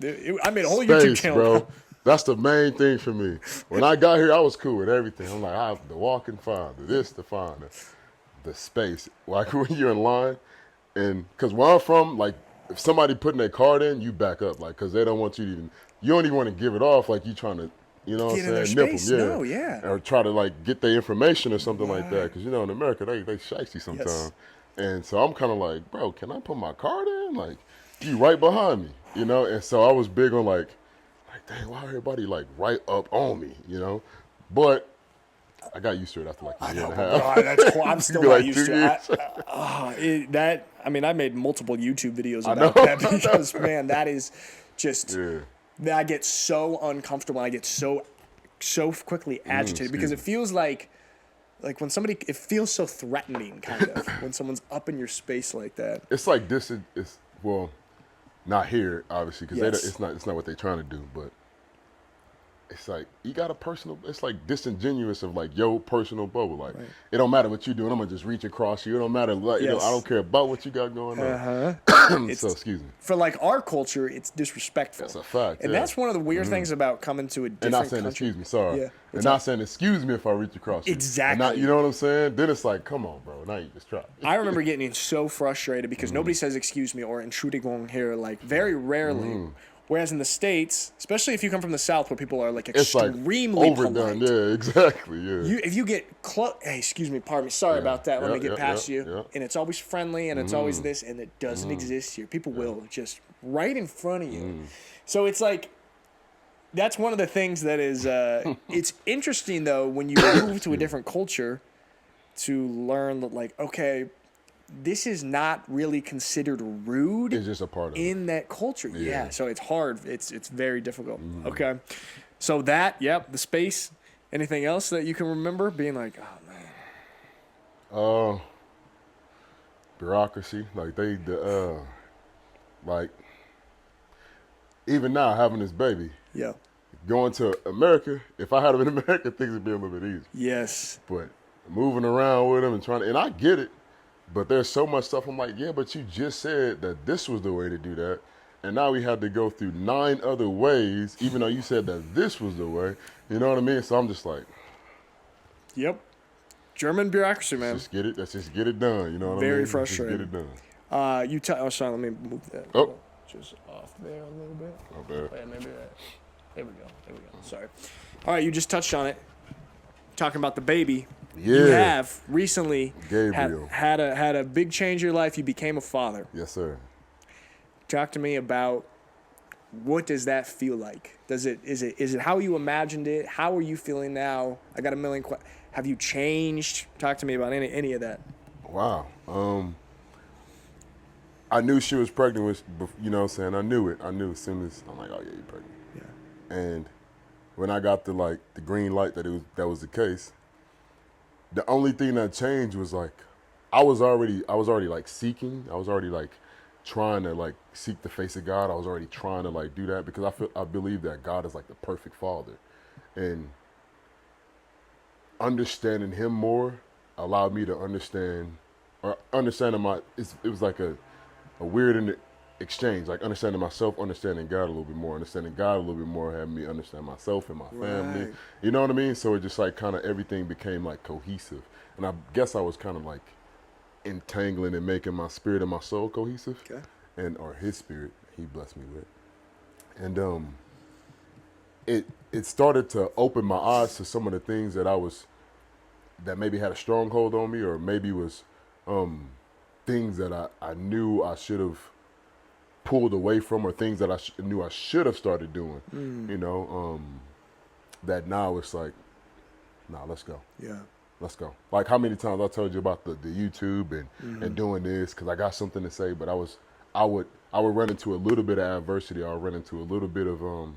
S2: I made a whole YouTube channel,
S1: bro. That's the main thing for me. When I got here, I was cool with everything. I'm like, I have the walking fine, the fine, the space. Like when you're in line, and because where I'm from, like if somebody putting their card in, you back up, like because they don't want you to you don't even want to give it off, like you trying to. You know what I'm saying? Nip them, Or try to like get their information or something like that. Because in America they shicey sometimes. Yes. And so I'm kind of like, bro, can I put my card in? Like, you right behind me, And so I was big on like, dang, why everybody like right up on me, But I got used to it after like a year and a half.
S2: That's cool. I'm still not used to it. I made multiple YouTube videos about that because man, that is just. Yeah. I get so uncomfortable. I get so quickly agitated because it feels like when somebody. It feels so threatening, kind of, when someone's up in your space like that.
S1: It's like this. It's not here, obviously, because it's not what they're trying to do. But it's like you got a personal. It's like disingenuous of like your personal bubble. Like it don't matter what you're doing. I'm gonna just reach across you. It don't matter. Like, I don't care about what you got going on. So excuse me.
S2: For like our culture, it's disrespectful.
S1: That's a fact.
S2: And that's one of the weird things about coming to a different
S1: and not saying
S2: country.
S1: Excuse me, sorry. Yeah. And not saying excuse me if I reach across you.
S2: Exactly.
S1: You know what I'm saying? Then it's like, come on, bro. Now you just try.
S2: I remember getting so frustrated because nobody says excuse me or Entschuldigung here, like very rarely. Whereas in the States, especially if you come from the South where people are like
S1: It's like
S2: extremely
S1: overdone.
S2: polite.
S1: Yeah, exactly. Yeah.
S2: If you get close, hey, excuse me, pardon me, sorry about that. Let me get past you.
S1: Yeah.
S2: And it's always friendly and it's always this, and it doesn't exist here. People will just right in front of you. So it's like, that's one of the things that is, it's interesting though when you move to a different culture to learn that, like, okay, this is not really considered rude.
S1: It's just a part of
S2: in that culture.
S1: Yeah.
S2: So it's hard. It's very difficult. Okay. So that, the space. Anything else that you can remember being like, oh man?
S1: Bureaucracy. Like like even now having this baby.
S2: Yeah.
S1: Going to America, if I had him in America, things would be a little bit easier.
S2: Yes.
S1: But moving around with him and I get it, but there's so much stuff. I'm like, yeah, but you just said that this was the way to do that. And now we had to go through 9 other ways, even though you said that this was the way. You know what I mean? So I'm just like,
S2: yep. German bureaucracy, man.
S1: let's just get it done. You know what I mean?
S2: Very frustrating.
S1: Just get it done.
S2: Oh, sorry, let me move that.
S1: Oh.
S2: Just off there a little bit.
S1: Not bad.
S2: Yeah, maybe that. There we go. Sorry. All right, you just touched on it. Talking about the baby.
S1: Yeah.
S2: You have recently
S1: Gabriel.
S2: had a big change in your life. You became a father.
S1: Yes, sir.
S2: Talk to me about what does that feel like? Is it how you imagined it? How are you feeling now? I got a million questions. Have you changed? Talk to me about any of that.
S1: Wow. I knew she was pregnant with, you know what I'm saying? I knew it. I knew as soon as I'm like, oh yeah, you're pregnant.
S2: Yeah.
S1: And when I got the green light that was the case, the only thing that changed was like I was already like seeking. I was already like trying to like seek the face of God. I was already trying to like do that because I believe that God is like the perfect father, and understanding Him more allowed me to understand it was like a weird exchange, like understanding myself, understanding God a little bit more, understanding God a little bit more, having me understand myself and my family.
S2: Right.
S1: You know what I mean? So it just like kind of everything became like cohesive. And I guess I was kind of like entangling and making my spirit and my soul cohesive.
S2: Okay.
S1: Or His spirit, He blessed me with. And it started to open my eyes to some of the things that maybe had a stronghold on me, or maybe was things that I knew I should have pulled away from, or things that I knew I should have started doing. You know, that now it's like, nah, let's go.
S2: Yeah.
S1: Let's go. Like how many times I told you about the YouTube and doing this because I got something to say, but I would run into a little bit of adversity. I would run into a little bit of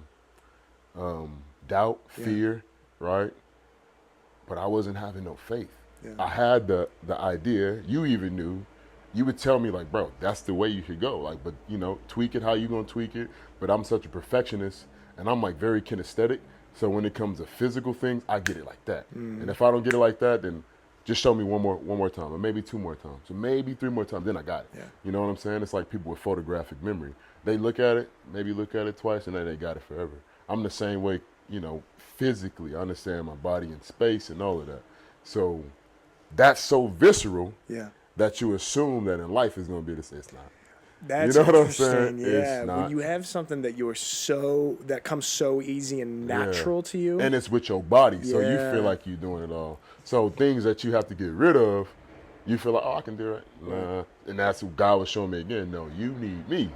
S1: doubt, fear, right? But I wasn't having no faith.
S2: Yeah.
S1: I had the idea. You even knew. You would tell me like, bro, that's the way you should go. Like, but you know, tweak it how you gonna tweak it. But I'm such a perfectionist, and I'm like very kinesthetic. So when it comes to physical things, I get it like that. And if I don't get it like that, then just show me one more time, or maybe 2 more times, or maybe 3 more times. Then I got it.
S2: Yeah.
S1: You know what I'm saying? It's like people with photographic memory. They look at it, maybe look at it twice, and then they got it forever. I'm the same way. You know, physically, I understand my body in space and all of that. So that's so visceral.
S2: Yeah.
S1: That you assume that in life is going to be this. It's not.
S2: That's
S1: you know what I'm
S2: interesting.
S1: saying?
S2: Yeah.
S1: It's not.
S2: When you have something that that comes so easy and natural to you.
S1: And it's with your body, so you
S2: Yeah.
S1: feel like you're doing it all. So things that you have to get rid of, you feel like, oh, I can do it. Nah. And that's what God was showing me again. No, you need me.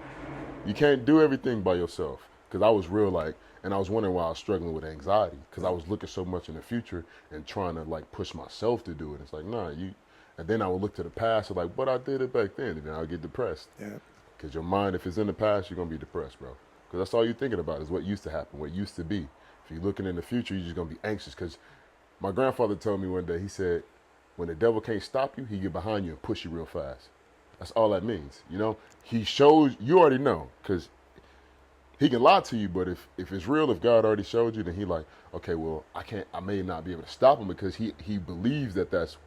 S1: You can't do everything by yourself. Because I was real like, and I was wondering why I was struggling with anxiety, because I was looking so much in the future and trying to like push myself to do it. It's like, nah, you. And then I would look to the past and like, but I did it back then, and then I would get depressed.
S2: Yeah.
S1: Because your mind, if it's in the past, you're going to be depressed, bro. Because that's all you're thinking about is what used to happen, what used to be. If you're looking in the future, you're just going to be anxious. Because my grandfather told me one day, he said, when the devil can't stop you, he get behind you and push you real fast. That's all that means, you know? He shows, you already know, because he can lie to you, but if it's real, if God already showed you, then he like, okay, well, I may not be able to stop him because he believes that that's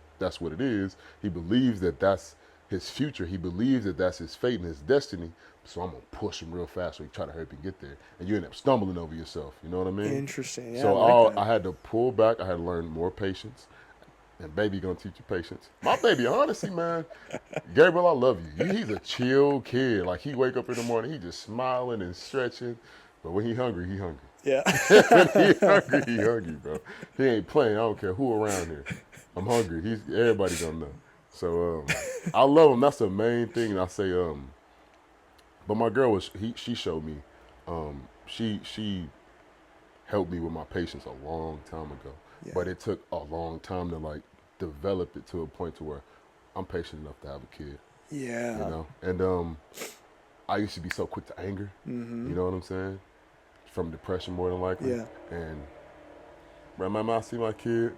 S1: what it is. He believes that that's his future. He believes that that's his fate and his destiny. So I'm going to push him real fast so he try to hurry up and get there. And you end up stumbling over yourself. You know what I mean?
S2: Interesting. Yeah,
S1: So
S2: I like that.
S1: I had to pull back. I had to learn more patience. and baby gonna teach you patience. My baby, honestly, man, Gabriel, I love you. He's a chill kid. Like, he wake up in the morning, he just smiling and stretching. But when he hungry, he hungry.
S2: Yeah.
S1: When he hungry, bro. He ain't playing. I don't care who around here. I'm hungry. Everybody gonna know. So I love him. That's the main thing. And I say, but my girl she showed me, she helped me with my patience a long time ago.
S2: Yeah.
S1: But it took a long time to like develop it to a point to where I'm patient enough to have a kid.
S2: Yeah.
S1: You know, and I used to be so quick to anger.
S2: Mm-hmm.
S1: You know what I'm saying? From depression more than likely.
S2: Yeah.
S1: And remember, I see my kid,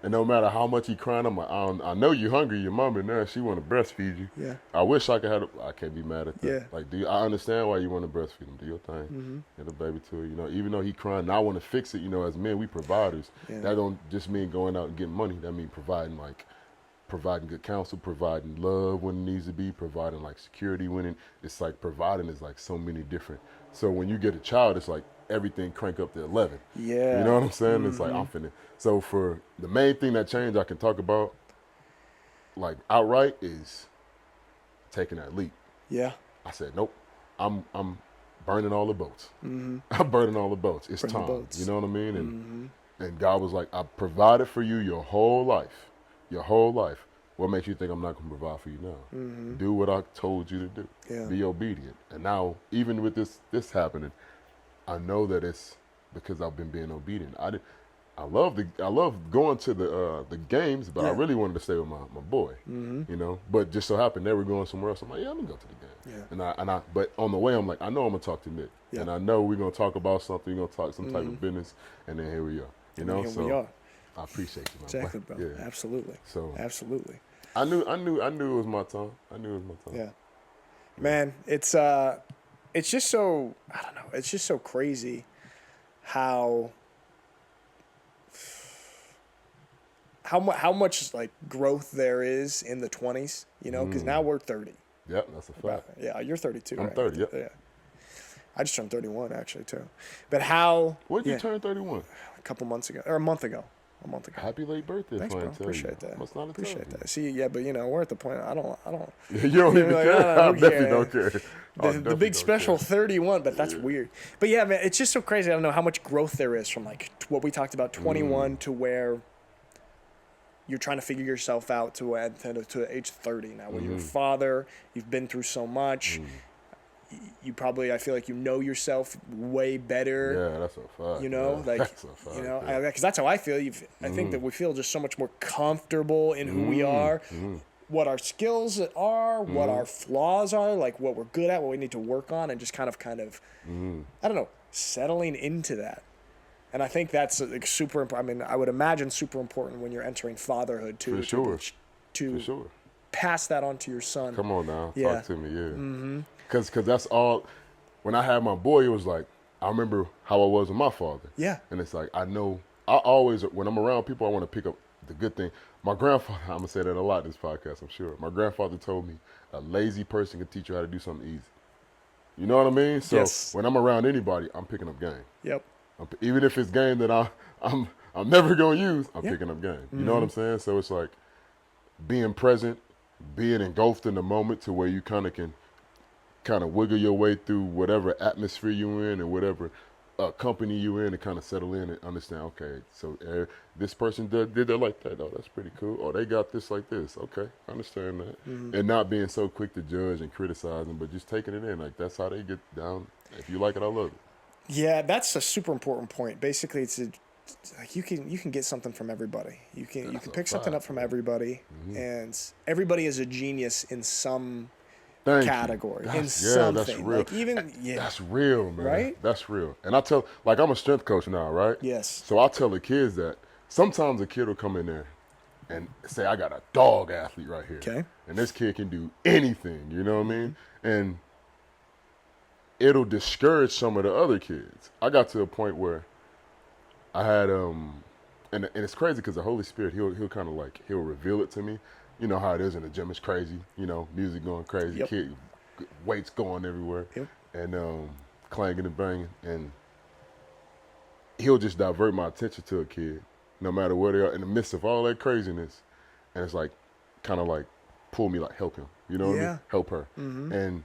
S1: and no matter how much he crying, I'm like, I know you're hungry. Your mom in there, she want to breastfeed you.
S2: Yeah.
S1: I wish I could have. I can't be mad at that.
S2: Yeah.
S1: Like, I understand why you want to breastfeed him. Do your thing.
S2: Mm-hmm.
S1: Get the baby to it. You know, even though he crying, and I want to fix it. You know, as men, we providers.
S2: Yeah.
S1: That don't just mean going out and getting money. That mean providing good counsel, providing love when it needs to be, providing like security when it's like providing is like so many different. So when you get a child, it's like everything crank up to 11.
S2: Yeah.
S1: You know what I'm saying?
S2: Mm-hmm.
S1: It's like I'm finna. So for the main thing that changed I can talk about, like outright, is taking that leap.
S2: Yeah.
S1: I said, nope, I'm burning all the boats.
S2: Mm-hmm.
S1: I'm burning all the boats. It's
S2: Burn the
S1: time.
S2: boats.
S1: You know what I mean? And God was like, I provided for you your whole life. Your whole life. What makes you think I'm not going to provide for you now?
S2: Mm-hmm.
S1: Do what I told you to do.
S2: Yeah.
S1: Be obedient. And now, even with this happening, I know that it's because I've been being obedient. I love going to the games, but I
S2: Yeah.
S1: really wanted to stay with my boy.
S2: Mm-hmm.
S1: You know, but just so happened they were going somewhere else. I'm like, yeah, I'm gonna go to the game.
S2: Yeah.
S1: But on the way, I'm like, I know I'm gonna talk to Nick,
S2: Yeah.
S1: and I know we're gonna talk about something. We're gonna talk some type of business, and then here we are. You know,
S2: Here
S1: so
S2: we are.
S1: I appreciate you, man.
S2: Exactly, bro.
S1: Yeah.
S2: Absolutely.
S1: So
S2: Absolutely.
S1: I knew it was my time. I knew it was my time.
S2: Yeah. Man, it's just so, I don't know, it's just so crazy how much like growth there is in the 20s, you know, because now we're 30.
S1: Yep, that's a fact.
S2: Yeah, you're 32,
S1: I'm
S2: right?
S1: 30, yep.
S2: Yeah. I just turned 31 actually too. But how
S1: When did you turn 31?
S2: a couple months ago or a month ago.
S1: Happy late birthday,
S2: Thanks,
S1: if I
S2: bro.
S1: ain't tell
S2: Appreciate
S1: you.
S2: that.
S1: Must not have
S2: Appreciate
S1: told
S2: that. See, yeah, but you know, we're at the point I don't
S1: you. You don't even
S2: like,
S1: care. I
S2: who
S1: definitely
S2: cares?
S1: don't care. I
S2: the
S1: definitely
S2: big
S1: don't
S2: special
S1: care.
S2: 31, but that's weird. But yeah, man, it's just so crazy. I don't know how much growth there is from like what we talked about 21 to where you're trying to figure yourself out to age 30 now where you're a father, you've been through so much. You probably, I feel like you know yourself way better.
S1: Yeah, that's a fact.
S2: You know,
S1: yeah.
S2: like,
S1: That's a fact,
S2: you know,
S1: yeah.
S2: because that's how I feel. I think that we feel just so much more comfortable in who we are, what our skills are, what our flaws are, like what we're good at, what we need to work on, and just kind of, I don't know, settling into that. And I think that's like super important. I mean, I would imagine super important when you're entering fatherhood too.
S1: For sure.
S2: To
S1: For sure.
S2: pass that on to your son.
S1: Come on now,
S2: Yeah.
S1: talk to me, yeah. Cause that's all. When I had my boy, it was like I remember how I was with my father.
S2: Yeah.
S1: And it's like I know I always when I'm around people, I want to pick up the good thing. My grandfather, I'm gonna say that a lot in this podcast, I'm sure. My grandfather told me a lazy person can teach you how to do something easy. You know what I mean? So
S2: Yes.
S1: when I'm around anybody, I'm picking up game.
S2: Yep.
S1: Even if it's game that I'm never gonna use, I'm
S2: Yeah.
S1: picking up game. You know what I'm saying? So it's like being present, being engulfed in the moment to where you kind of wiggle your way through whatever atmosphere you're in and whatever company you're in and kind of settle in and understand, okay, so this person did that like that. Oh, that's pretty cool. Oh, they got this like this. Okay, I understand that. And not being so quick to judge and criticize them, but just taking it in. Like, that's how they get down. If you like it, I love it.
S2: Yeah, that's a super important point. Basically, it's like you can get something from everybody. You can
S1: That's a
S2: pick something
S1: fact,
S2: up from everybody, and everybody is a genius in some
S1: Thank you.
S2: category, in
S1: That's
S2: something.
S1: real.
S2: Like even
S1: That's real, man.
S2: Right?
S1: That's real. And I tell, like, I'm a strength coach now, right?
S2: Yes.
S1: So I tell the kids that sometimes a kid will come in there and say, I got a dog athlete right here.
S2: Okay.
S1: And this kid can do anything, you know what I mean? And it'll discourage some of the other kids. I got to a point where I had, and it's crazy because the Holy Spirit, he'll kind of like, he'll reveal it to me. You know how it is in the gym. It's crazy. You know, music going crazy.
S2: Yep.
S1: Kid, weights going everywhere.
S2: Yep.
S1: And clanging and banging. And he'll just divert my attention to a kid. no matter where they are, in the midst of all that craziness. And it's like, kind of like, pull me, like, help him. You know what I mean? Help her. And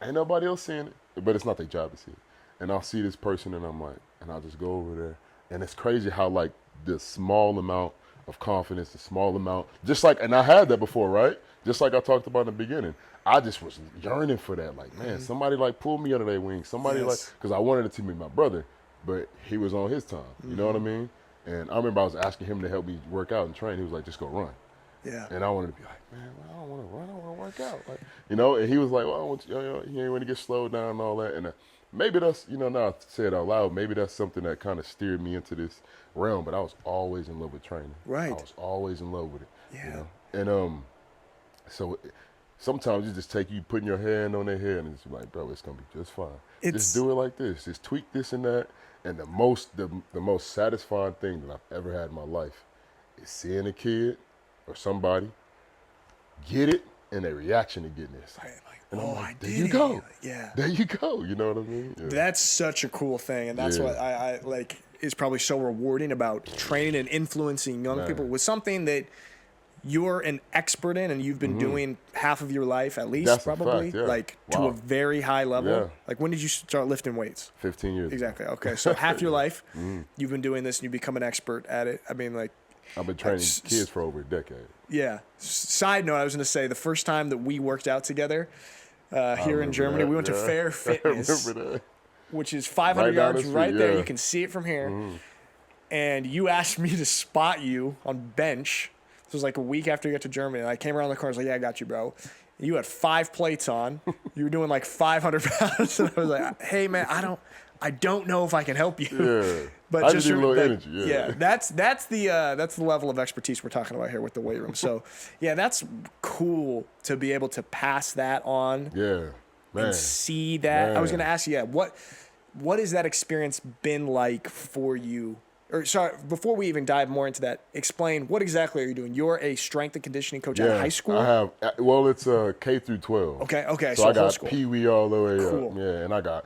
S1: ain't nobody else seeing it, but it's not their job to see it. And I'll see this person, and I'm like, and I'll just go over there. And it's crazy how, like, this small amount of confidence, the small amount, just like, and I had that before, right? Just like I talked about in the beginning. I just was yearning for that. Like, man, somebody, like, pull me under their wings. Somebody, like, because I wanted it to be my brother, but he was on his time. You know what I mean? And I remember I was asking him to help me work out and train. He was like, just go run.
S2: Yeah.
S1: And I wanted to be like, man, I don't want to run. I want to work out. Like, you know, and he was like, well, I want you, he ain't want to get slowed down and all that. And maybe that's, you know, now I say it out loud, maybe that's something that kind of steered me into this realm. But I was always in love with training.
S2: Right.
S1: I was always in love with it.
S2: Yeah.
S1: You know? And so sometimes you just take you putting your hand on their head and it's like, bro, it's gonna be just fine. Just do it like this. Just tweak this and that. And the most satisfying thing that I've ever had in my life is seeing a kid or somebody get it and their reaction to getting it.
S2: Right, like,
S1: And I'm like, there
S2: did
S1: you
S2: it.
S1: go.
S2: Yeah.
S1: There you go. You know what I mean? Yeah.
S2: That's such a cool thing. And that's what I like is probably so rewarding about training and influencing young people with something that you're an expert in and you've been doing half of your life at least.
S1: That's
S2: probably
S1: a fact,
S2: like to a very high level.
S1: Yeah.
S2: Like when did you start lifting weights?
S1: 15 years.
S2: Exactly. Okay. So half your life you've been doing this and you become an expert at it. I mean, like,
S1: I've been training kids for over a decade.
S2: yeah. Side note, I was going to say the first time that we worked out together here in Germany, we went to Fair Fitness, which is 500 yards right there. You can see it from here. And you asked me to spot you on bench. This was like a week after you got to Germany. And I came around the corner. I was like, yeah, I got you, bro. And you had 5 plates on. You were doing like 500 pounds. And I was like, hey, man, I don't know if I can help you.
S1: Yeah.
S2: But
S1: I
S2: just
S1: need a little
S2: that,
S1: energy.
S2: Yeah, that's the level of expertise we're talking about here with the weight room. So, yeah, that's cool to be able to pass that on.
S1: Yeah, man.
S2: And see that.
S1: Man.
S2: I was going to ask you, what has that experience been like for you? Or sorry, before we even dive more into that, explain what exactly are you doing? You're a strength and conditioning coach at high school?
S1: I have. Well, it's K through 12.
S2: Okay.
S1: So I got
S2: school.
S1: Pee Wee all the way
S2: Cool.
S1: up. Yeah, and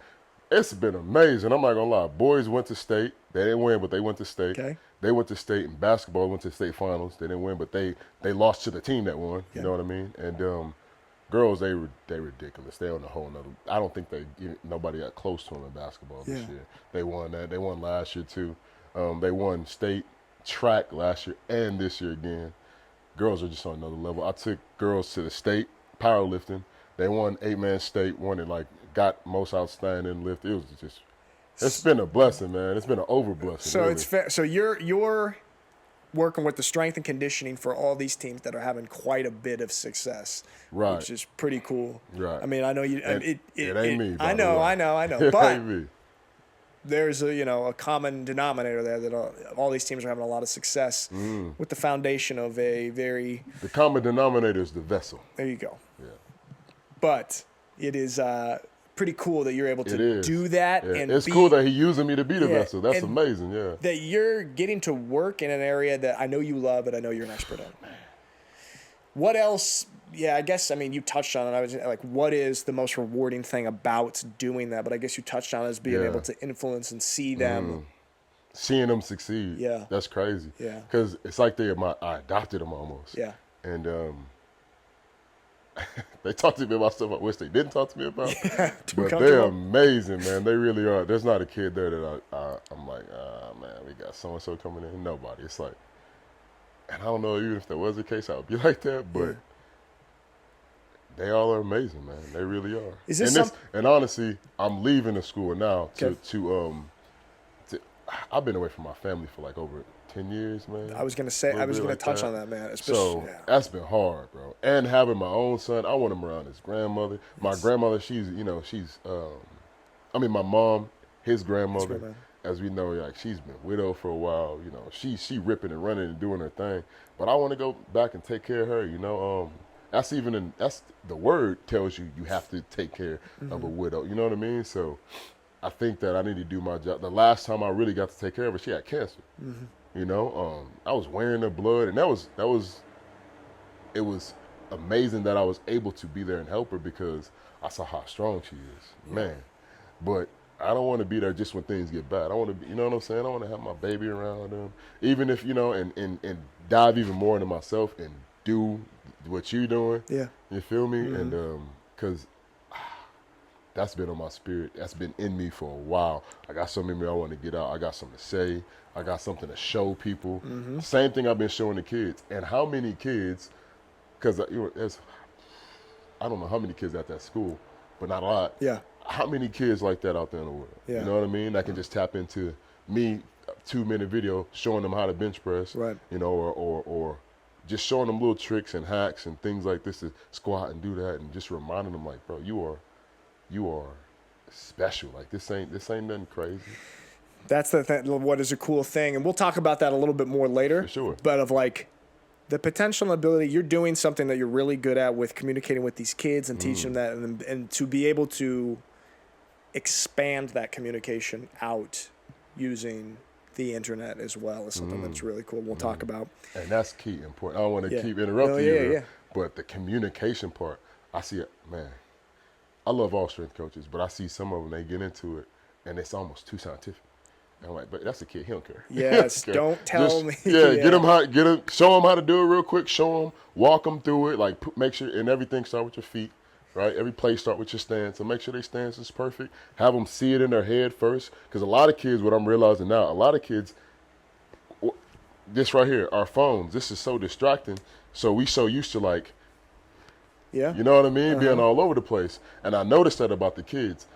S1: it's been amazing. I'm not gonna lie. Boys went to state. They didn't win, but they went to state.
S2: Okay.
S1: They went to state in basketball. Went to state finals. They didn't win, but they lost to the team that won. You know what I mean? And girls, they ridiculous. They on a whole nother. I don't think nobody got close to them in basketball this year. They won that. They won last year too. They won state track last year and this year again. Girls are just on another level. I took girls to the state powerlifting. They won 8-man state. Won it, like, got most outstanding lift. It was just, it's been a blessing, man. It's been an over blessing.
S2: So
S1: really.
S2: it's fair. So you're working with the strength and conditioning for all these teams that are having quite a bit of success,
S1: right?
S2: Which is pretty cool.
S1: Right.
S2: I mean, I know you.
S1: It ain't me.
S2: I know.
S1: It
S2: But
S1: ain't me.
S2: there's a common denominator there that all these teams are having a lot of success with the foundation of a very.
S1: The common denominator is the vessel.
S2: There you go.
S1: Yeah.
S2: But it is pretty cool that you're able to do that.
S1: Yeah.
S2: And
S1: it's cool that he's using me to be the vessel. That's
S2: and
S1: amazing. Yeah.
S2: that you're getting to work in an area that I know you love and I know you're an expert in. What else? Yeah, I guess, I mean, you touched on it. I was like, what is the most rewarding thing about doing that? But I guess you touched on it as being able to influence and see them.
S1: Seeing them succeed.
S2: Yeah.
S1: That's crazy.
S2: Yeah.
S1: Because it's like I adopted them almost.
S2: Yeah.
S1: And they talk to me about stuff I wish they didn't talk to me about.
S2: Yeah,
S1: but they're amazing, man. They really are. There's not a kid there that I'm like, man, we got so-and-so coming in. Nobody. It's like, and I don't know, even if that was the case, I would be like that. But they all are amazing, man. They really are.
S2: Is this
S1: and honestly, I'm leaving the school now to I've been away from my family for like over 10 years, man.
S2: I was going to touch on that, man.
S1: So that's been hard, bro. And having my own son, I want him around his grandmother. My grandmother, my mom, his grandmother, as we know, like, she's been widowed for a while. You know, she ripping and running and doing her thing. But I want to go back and take care of her, you know. That's the word tells you have to take care of a widow. You know what I mean? So I think that I need to do my job. The last time I really got to take care of her, she had cancer. You know, I was wearing her blood, and it was amazing that I was able to be there and help her because I saw how strong she is, man. But I don't want to be there just when things get bad. I want to be, you know what I'm saying? I want to have my baby around them, even if, you know, and dive even more into myself and do what you're doing.
S2: Yeah.
S1: You feel me? And because that's been on my spirit. That's been in me for a while. I got something in me I want to get out. I got something to say. I got something to show people. Same thing I've been showing the kids. And how many kids, because I don't know how many kids at that school, but not a lot.
S2: Yeah.
S1: How many kids like that out there in the world?
S2: Yeah.
S1: You know what I mean? That can just tap into me, a 2-minute video showing them how to bench press,
S2: Right.
S1: you know, or just showing them little tricks and hacks and things like this to squat and do that, and just reminding them like, bro, you are special. Like this ain't nothing crazy.
S2: That's the thing. What is a cool thing, and we'll talk about that a little bit more later.
S1: For sure.
S2: But of like the potential and ability, you're doing something that you're really good at with communicating with these kids and teaching them that, and to be able to expand that communication out using the internet as well is something that's really cool. We'll talk about.
S1: And that's key, important. I don't want to
S2: Yeah.
S1: keep interrupting
S2: No,
S1: you,
S2: yeah,
S1: there,
S2: yeah.
S1: but the communication part, I see it, man. I love all strength coaches, but I see some of them, they get into it, and it's almost too scientific. And I'm like, but that's a kid, he don't care.
S2: Yes,
S1: He don't care.
S2: don't tell me.
S1: Yeah,
S2: Yeah.
S1: show them how to do it real quick. Show them, walk them through it. Like, make sure, and everything start with your feet, right? Every play start with your stance. So make sure their stance is perfect. Have them see it in their head first, because a lot of kids, what I'm realizing now, a lot of kids, this right here, our phones, this is so distracting. So we so used to like,
S2: Yeah.
S1: you know what I mean, being all over the place. And I noticed that about the kids.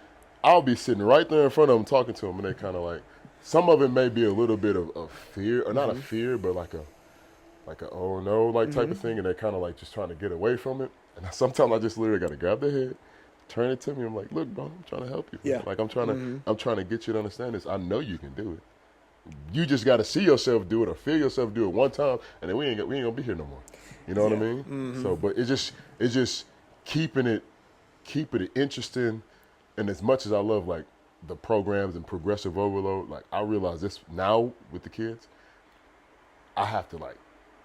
S1: I'll be sitting right there in front of them talking to them, and they kind of like, some of it may be a little bit of fear, or not a fear, but like a oh no, like type of thing, and they're kind of like just trying to get away from it. And sometimes I just literally got to grab their head, turn it to me. I'm like, look, bro, I'm trying to help you.
S2: Yeah.
S1: Like I'm trying to get you to understand this. I know you can do it. You just got to see yourself do it or feel yourself do it one time, and then we ain't gonna be here no more. You know what I mean? So, but it's just keeping it interesting. And as much as I love like the programs and progressive overload, like I realize this now with the kids, I have to like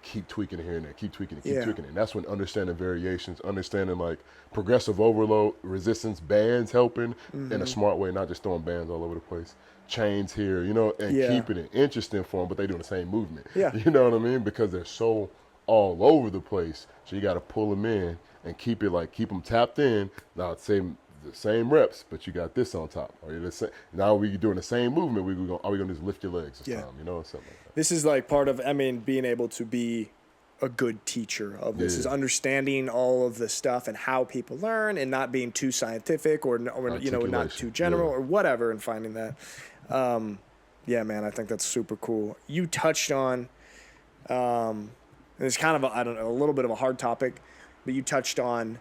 S1: keep tweaking it here and there, keep tweaking it. And that's when understanding variations, understanding like progressive overload, resistance bands helping in a smart way, not just throwing bands all over the place. Chains here, you know, and keeping it interesting for them, but they doing the same movement.
S2: Yeah.
S1: You know what I mean? Because they're so all over the place. So you got to pull them in and keep them tapped in. Now, the same reps, but you got this on top. Or now we doing the same movement. Are we going to just lift your legs this time? You know, something like that.
S2: This is like part of, being able to be a good teacher of this is understanding all of the stuff and how people learn and not being too scientific or you know, not too general or whatever, and finding that. Yeah, man, I think that's super cool. You touched on, and it's kind of a little bit of a hard topic, but you touched on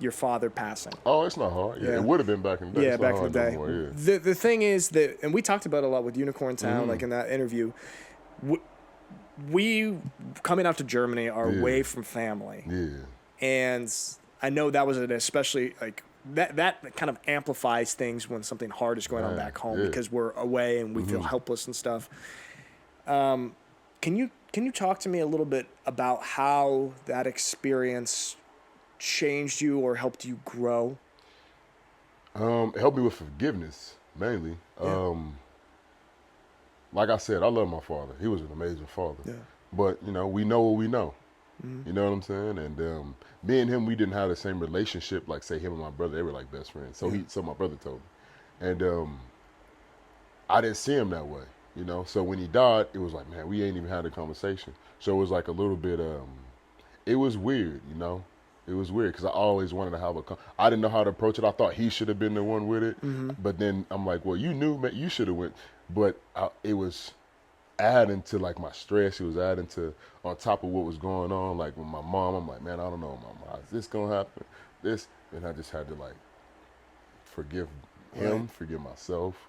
S2: your father passing.
S1: Oh, it's not hard. Yeah, it would have been back in the day.
S2: Yeah,
S1: it's
S2: back
S1: not
S2: in the
S1: hard
S2: day.
S1: no more, yeah.
S2: The thing is that, and we talked about it a lot with Unicorn Town, like in that interview. We coming out to Germany are away from family.
S1: Yeah.
S2: And I know that was an especially like that kind of amplifies things when something hard is going on back home because we're away and we feel helpless and stuff. Can you talk to me a little bit about how that experience changed you or helped you grow?
S1: It helped me with forgiveness mainly.
S2: Yeah.
S1: Like I said, I love my father. He was an amazing father.
S2: Yeah.
S1: But, you know, we know what we know. You know what I'm saying? And me and him, we didn't have the same relationship. Like, say, him and my brother, they were like best friends. So my brother told me. And I didn't see him that way, you know? So when he died, it was like, man, we ain't even had a conversation. So it was like a little bit, it was weird, you know? It was weird because I always wanted to have I didn't know how to approach it. I thought he should have been the one with it. But then I'm like, well, you knew, man, you should have went. But it was adding to like my stress. It was adding to on top of what was going on. Like with my mom, I'm like, man, I don't know, mama, is this gonna happen? And I just had to like forgive him, forgive myself,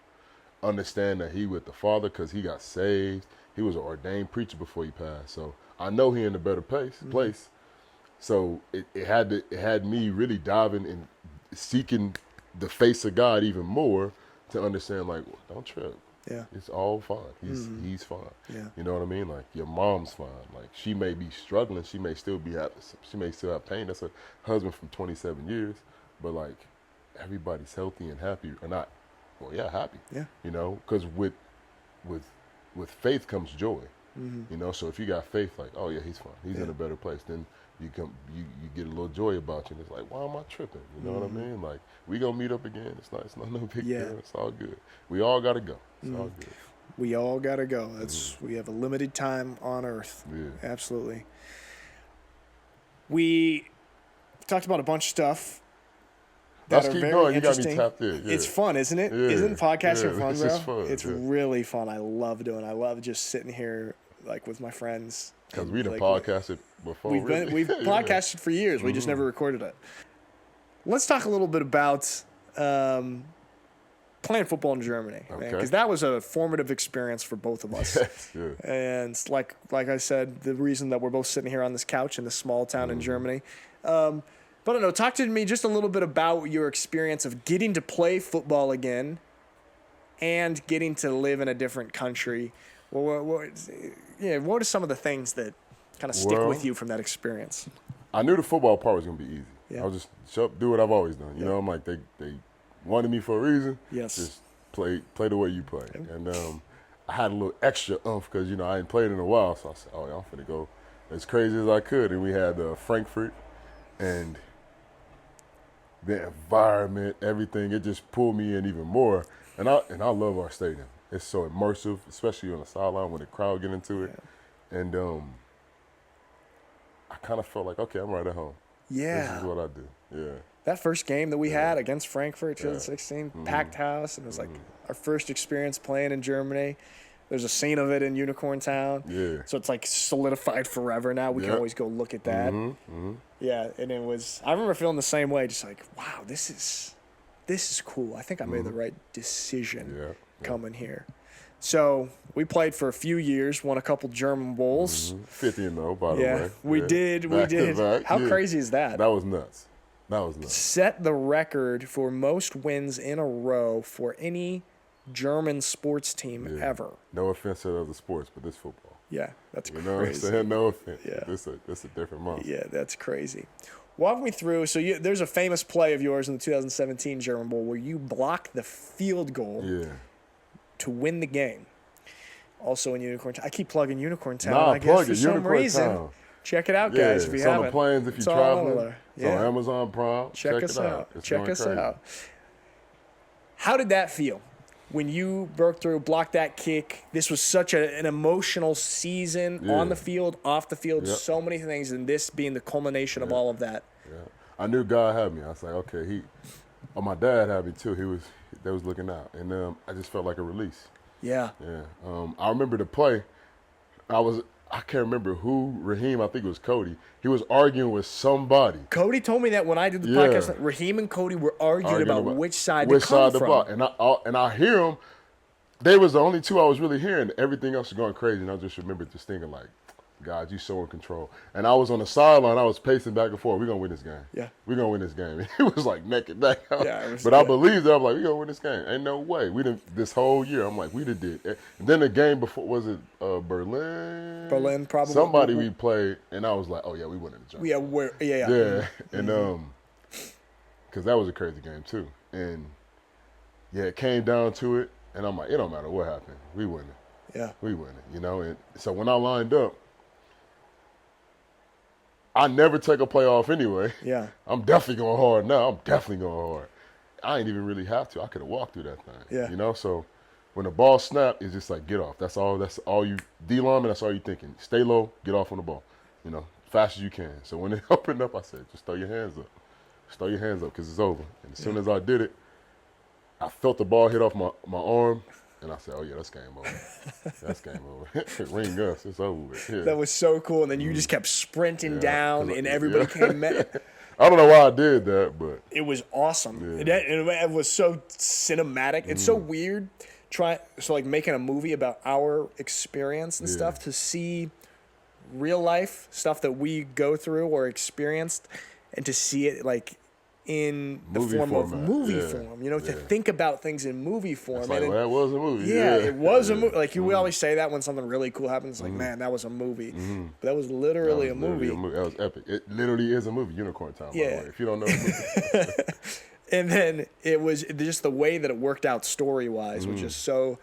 S1: understand that he with the Father because he got saved. He was an ordained preacher before he passed, so I know he in a better place. So it had me really diving and seeking the face of God even more to understand, like, well, don't trip.
S2: Yeah.
S1: It's all fine. He's fine.
S2: Yeah.
S1: You know what I mean? Like, your mom's fine. Like, she may be struggling. She may still have pain. That's a husband from 27 years. But, like, everybody's healthy and happy, or not. Well, yeah, happy.
S2: Yeah.
S1: You know, because with faith comes joy. You know, so if you got faith, like, oh yeah, he's fine, he's in a better place, then you get a little joy about you, and it's like, why am I tripping? You know what I mean? Like, we gonna meet up again. It's not no big deal. It's all good. We all gotta go. It's all good.
S2: We all gotta go. We have a limited time on Earth.
S1: Yeah.
S2: Absolutely. We talked about a bunch of stuff.
S1: Let's keep going. You got me tapped in. Yeah.
S2: It's fun, isn't it?
S1: Yeah.
S2: Isn't podcasting fun,
S1: it's
S2: bro?
S1: just fun.
S2: It's really fun. I love doing it. I love just sitting here like with my friends.
S1: Because we done podcasted before.
S2: We've podcasted for years. We just never recorded it. Let's talk a little bit about playing football in Germany, because that was a formative experience for both of us.
S1: Yeah.
S2: And like I said, the reason that we're both sitting here on this couch in this small town in Germany. But I don't know, talk to me just a little bit about your experience of getting to play football again and getting to live in a different country. What are some of the things that kind of stick with you from that experience?
S1: I knew the football part was going to be easy.
S2: Yeah.
S1: I was just show up, do what I've always done. You know, I'm like, they wanted me for a reason.
S2: Yes.
S1: Just play the way you play. Yep. And I had a little extra oomph because, you know, I hadn't played in a while. So I said, oh, yeah, I'm going to go as crazy as I could. And we had Frankfurt, and the environment, everything, it just pulled me in even more. And I love our stadium. It's so immersive, especially on the sideline when the crowd get into it. Yeah. And I kind of felt like, okay, I'm right at home.
S2: Yeah.
S1: This is what I do. Yeah.
S2: That first game that we had against Frankfurt, 2016, packed house, and it was like our first experience playing in Germany. There's a scene of it in Unicorn Town. Yeah. So it's like solidified forever now. We can always go look at that. Yeah, and it was, I remember feeling the same way, just like, wow, this is cool. I think I made the right decision coming here. So we played for a few years, won a couple German Bowls.
S1: 50-0, by the way.
S2: Yeah, we did.
S1: Back.
S2: How crazy is that?
S1: That was nuts.
S2: Set the record for most wins in a row for any German sports team ever.
S1: No offense to other sports, but this football.
S2: Yeah, that's crazy.
S1: You know what I'm saying? No offense.
S2: Yeah.
S1: This a different month.
S2: Yeah, that's crazy. Walk me through. So there's a famous play of yours in the 2017 German Bowl where you block the field goal to win the game. Also in Unicorn Town. I keep plugging Unicorn Town. I guess for some reason. Town. Check it out, guys, if you haven't.
S1: It's on the planes if you're traveling. It's on Amazon Prime. Check us out.
S2: Check us out. How did that feel when you broke through, blocked that kick? This was such an emotional season on the field, off the field, so many things, and this being the culmination of all of that.
S1: Yeah. I knew God had me. I was like, okay, my dad had me too. They was looking out, and I just felt like a release. Yeah. Yeah. I remember the play. I can't remember who, Raheem, I think it was Cody. He was arguing with somebody.
S2: Cody told me that when I did the podcast, Raheem and Cody were arguing about which side to come from.
S1: Block. And I hear them. They was the only two I was really hearing. Everything else was going crazy. And I just remember just thinking like, God, you so in control. And I was on the sideline. I was pacing back and forth. We're going to win this game. Yeah. We're going to win this game. It was like neck and neck. But I believed it. I'm like, we're going to win this game. Ain't no way. We didn't, this whole year, I'm like, we did. And then the game before, was it Berlin?
S2: Berlin, probably.
S1: Somebody we played, and I was like, oh, yeah, we winning the job. Yeah. And, because that was a crazy game, too. And, it came down to it. And I'm like, it don't matter what happened. We winning. Yeah. We winning, you know. And so when I lined up, I never take a play off anyway. Yeah. I'm definitely going hard now. I'm definitely going hard. I ain't even really have to. I could have walked through that thing. Yeah. You know, so when the ball snapped, it's just like get off. That's all you D-lineman, that's all you thinking. Stay low, get off on the ball. You know, fast as you can. So when it opened up, I said, just throw your hands up. Just throw your hands up because it's over. And as soon as I did it, I felt the ball hit off my arm. And I said, oh, yeah, that's game over. That's game over. Ring us. It's over with. Yeah.
S2: That was so cool. And then you just kept sprinting down, and everybody came met.
S1: I don't know why I did that, but.
S2: It was awesome. Yeah. It was so cinematic. It's so weird making a movie about our experience and stuff, to see real life stuff that we go through or experienced, and to see it like in the form of movie form, you know, to think about things in movie form.
S1: It's like, that was a movie.
S2: Yeah, it was a movie. Like we always say that when something really cool happens, like, man, that was a movie. But that was literally a movie.
S1: That was epic. It literally is a movie, Unicorn Town, by the way, if you don't know the movie.
S2: And then it was just the way that it worked out story-wise was just so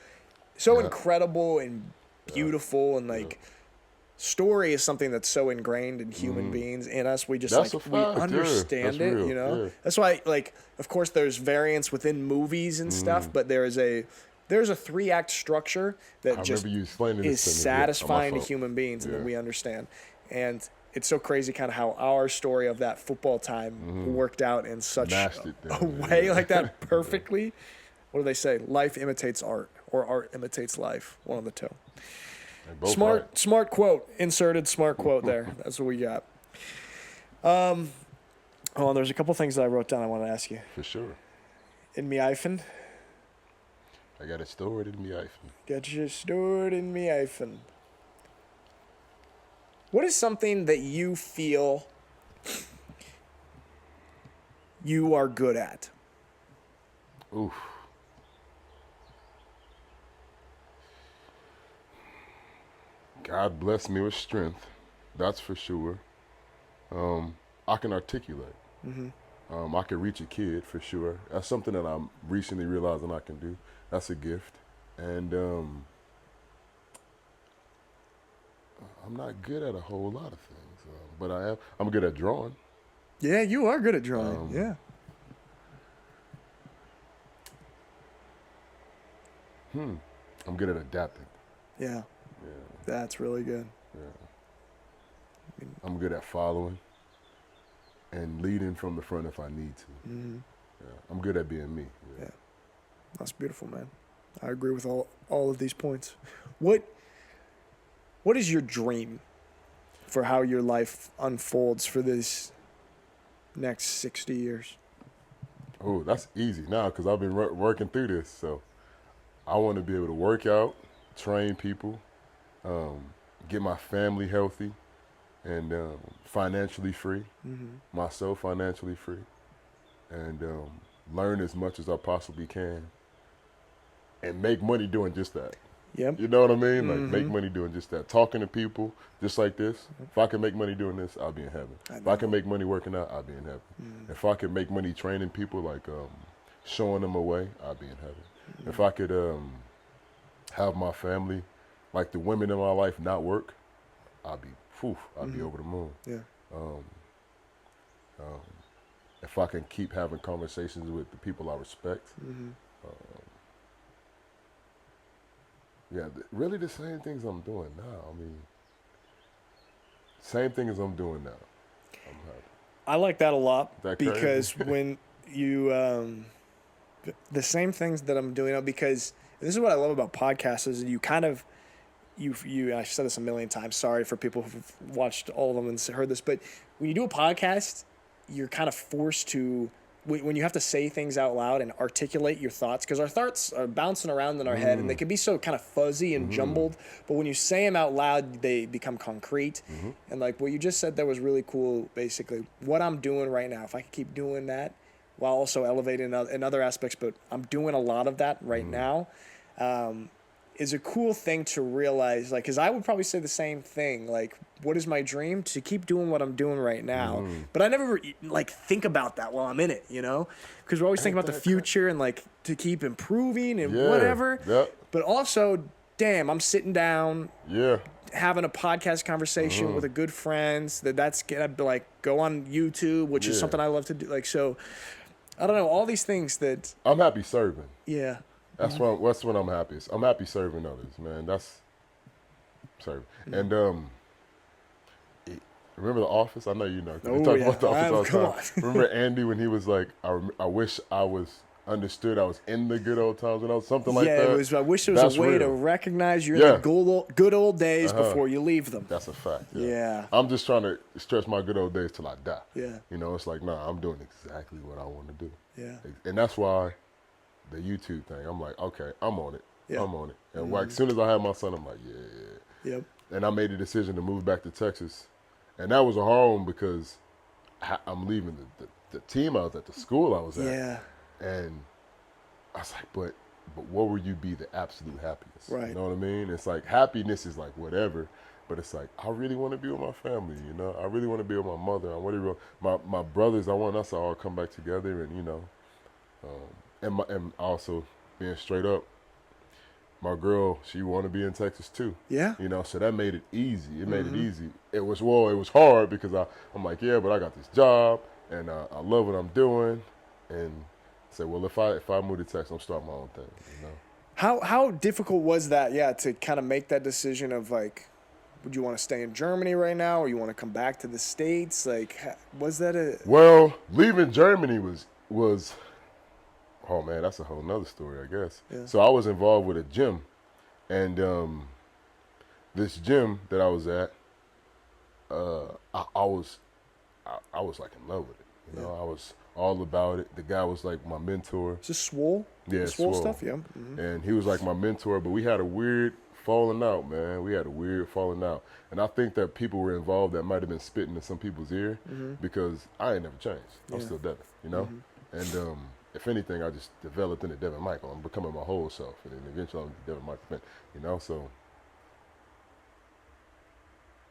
S2: incredible and beautiful. And like story is something that's so ingrained in human beings, in us. We just
S1: That's
S2: like
S1: a
S2: we
S1: fact,
S2: understand
S1: yeah. That's
S2: it,
S1: real,
S2: you know.
S1: yeah.
S2: That's why, like, of course, there's variance within movies and stuff, but there's a 3-act structure that
S1: I
S2: just
S1: remember you explaining this
S2: is
S1: to me.
S2: satisfying
S1: Yeah,
S2: to human beings and that
S1: Yeah.
S2: we understand. And it's so crazy kind of how our story of that football time worked out in such
S1: Mashed it
S2: a
S1: down,
S2: way
S1: yeah.
S2: like that perfectly. What do they say? Life imitates art, or art imitates life. One of the two.
S1: They're both right.
S2: Smart quote. Inserted smart quote there. That's what we got. Oh, there's a couple things that I wrote down I want to ask you.
S1: For sure.
S2: In me iPhone?
S1: I got it stored in my iPhone.
S2: Got you stored in me iPhone. What is something that you feel you are good at?
S1: Oof. God bless me with strength. That's for sure. I can articulate. I can reach a kid for sure. That's something that I'm recently realizing I can do. That's a gift. And I'm not good at a whole lot of things, but I'm good at drawing.
S2: Yeah, you are good at drawing. Yeah.
S1: I'm good at adapting.
S2: Yeah.
S1: Yeah,
S2: That's really good.
S1: I'm good at following and leading from the front if I need to. Yeah, I'm good at being me.
S2: Yeah. That's beautiful, man. I agree with all of these points. What is your dream for how your life unfolds for this next 60 years?
S1: Oh, that's easy now because I've been working through this. So I want to be able to work out, train people, get my family healthy, and financially free, myself financially free, and learn as much as I possibly can, and make money doing just that.
S2: Yep.
S1: You know what I mean? Like make money doing just that. Talking to people just like this. If I can make money doing this, I'll be in heaven. If I can make money working out, I'll be in heaven. If I can make money training people, like showing them a way, I'll be in heaven. If I could have my family, like the women in my life, not work, I'll be over the moon.
S2: Yeah.
S1: If I can keep having conversations with the people I respect, really the same things I'm doing now. I mean, same thing as I'm doing now. I'm happy.
S2: I like that a lot
S1: That crazy?
S2: because when you the same things that I'm doing now, because this is what I love about podcasts is you kind of I've said this a million times. Sorry for people who've watched all of them and heard this, but when you do a podcast, you're kind of forced to, when you have to say things out loud and articulate your thoughts, because our thoughts are bouncing around in our head and they can be so kind of fuzzy and jumbled, but when you say them out loud, they become concrete. And like what you just said, that was really cool. Basically, what I'm doing right now, if I could keep doing that while also elevating in other aspects, but I'm doing a lot of that right now. Is a cool thing to realize, like, because I would probably say the same thing. Like, what is my dream? To keep doing what I'm doing right now. But I never, like, think about that while I'm in it, you know? Because we're always thinking about the future and, like, to keep improving and whatever.
S1: Yep.
S2: But also, damn, I'm sitting down,
S1: Yeah.
S2: having a podcast conversation with a good friend. That's going to, like, go on YouTube, which is something I love to do. Like, so, I don't know, all these things that...
S1: I'm happy serving.
S2: Yeah.
S1: That's when I'm happiest. I'm happy serving others, man. That's serving. And remember The Office? I know you know. 'Cause we talk about The Office all the time. Remember Andy when he was like, I wish I was understood I was in the good old times, and I was something like that.
S2: Yeah, it was. I wish there was
S1: That's
S2: a way
S1: real.
S2: to recognize you're in the good old days before you leave them.
S1: That's a fact.
S2: Yeah.
S1: I'm just trying to stretch my good old days till I die.
S2: Yeah.
S1: You know, it's like, nah, I'm doing exactly what I want to do.
S2: Yeah.
S1: And that's why the YouTube thing, I'm like, okay, I'm on it.
S2: Yeah.
S1: I'm on it. And like, as soon as I had my son, I'm like, yeah.
S2: Yep.
S1: And I made the decision to move back to Texas. And that was a hard one because I'm leaving the team I was at, the school I was at.
S2: Yeah.
S1: And I was like, but what would you be the absolute happiest?
S2: Right.
S1: You know what I mean? It's like happiness is like whatever, but it's like I really want to be with my family. You know, I really want to be with my mother. I want to my brothers. I want us to all come back together, and you know, and also being straight up, my girl, she wanted to be in Texas too.
S2: Yeah.
S1: You know, so that made it easy. It made it easy. It was hard because I'm like, yeah, but I got this job and I love what I'm doing, and say, well, if I move to Texas, I'm starting my own thing. You know.
S2: How difficult was that? Yeah, to kind of make that decision of like, would you want to stay in Germany right now, or you want to come back to the States? Like, was that a?
S1: Well, leaving Germany was oh man, that's a whole nother story, I guess.
S2: Yeah.
S1: So I was involved with a gym, and this gym that I was at, I was like in love with it. You know, I was all about it. The guy was like my mentor.
S2: Is this Swole?
S1: Yeah,
S2: The Swole
S1: Swole.
S2: stuff. Yeah. Mm-hmm.
S1: And he was like my mentor, but we had a weird falling out, man. We had a weird falling out. And I think that people were involved that might have been spitting in some people's ear because I ain't never changed. I'm still Devin, you know? And if anything, I just developed into Devin Michael. I'm becoming my whole self. And then eventually I'm Devin Michael, you know? So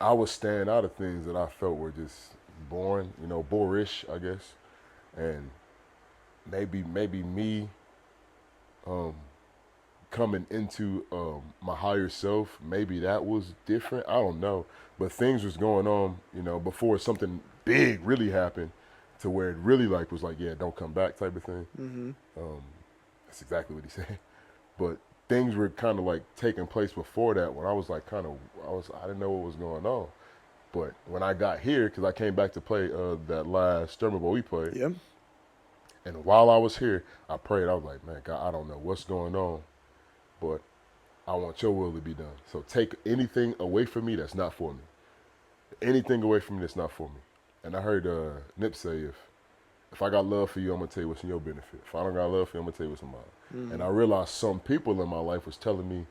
S1: I was staying out of things that I felt were just boring, you know, boorish, I guess. And maybe me coming into my higher self, maybe that was different. I don't know. But things was going on, you know, before something big really happened to where it really like was like, yeah, don't come back type of thing. That's exactly what he said. But things were kind of like taking place before that when I was like I didn't know what was going on. But when I got here, because I came back to play that last Sturman Bowl we played,
S2: Yep.
S1: and while I was here, I prayed. I was like, man, God, I don't know what's going on, but I want your will to be done. So take anything away from me that's not for me. Anything away from me that's not for me. And I heard Nip say, if I got love for you, I'm going to tell you what's in your benefit. If I don't got love for you, I'm going to tell you what's in mine. And I realized some people in my life was telling me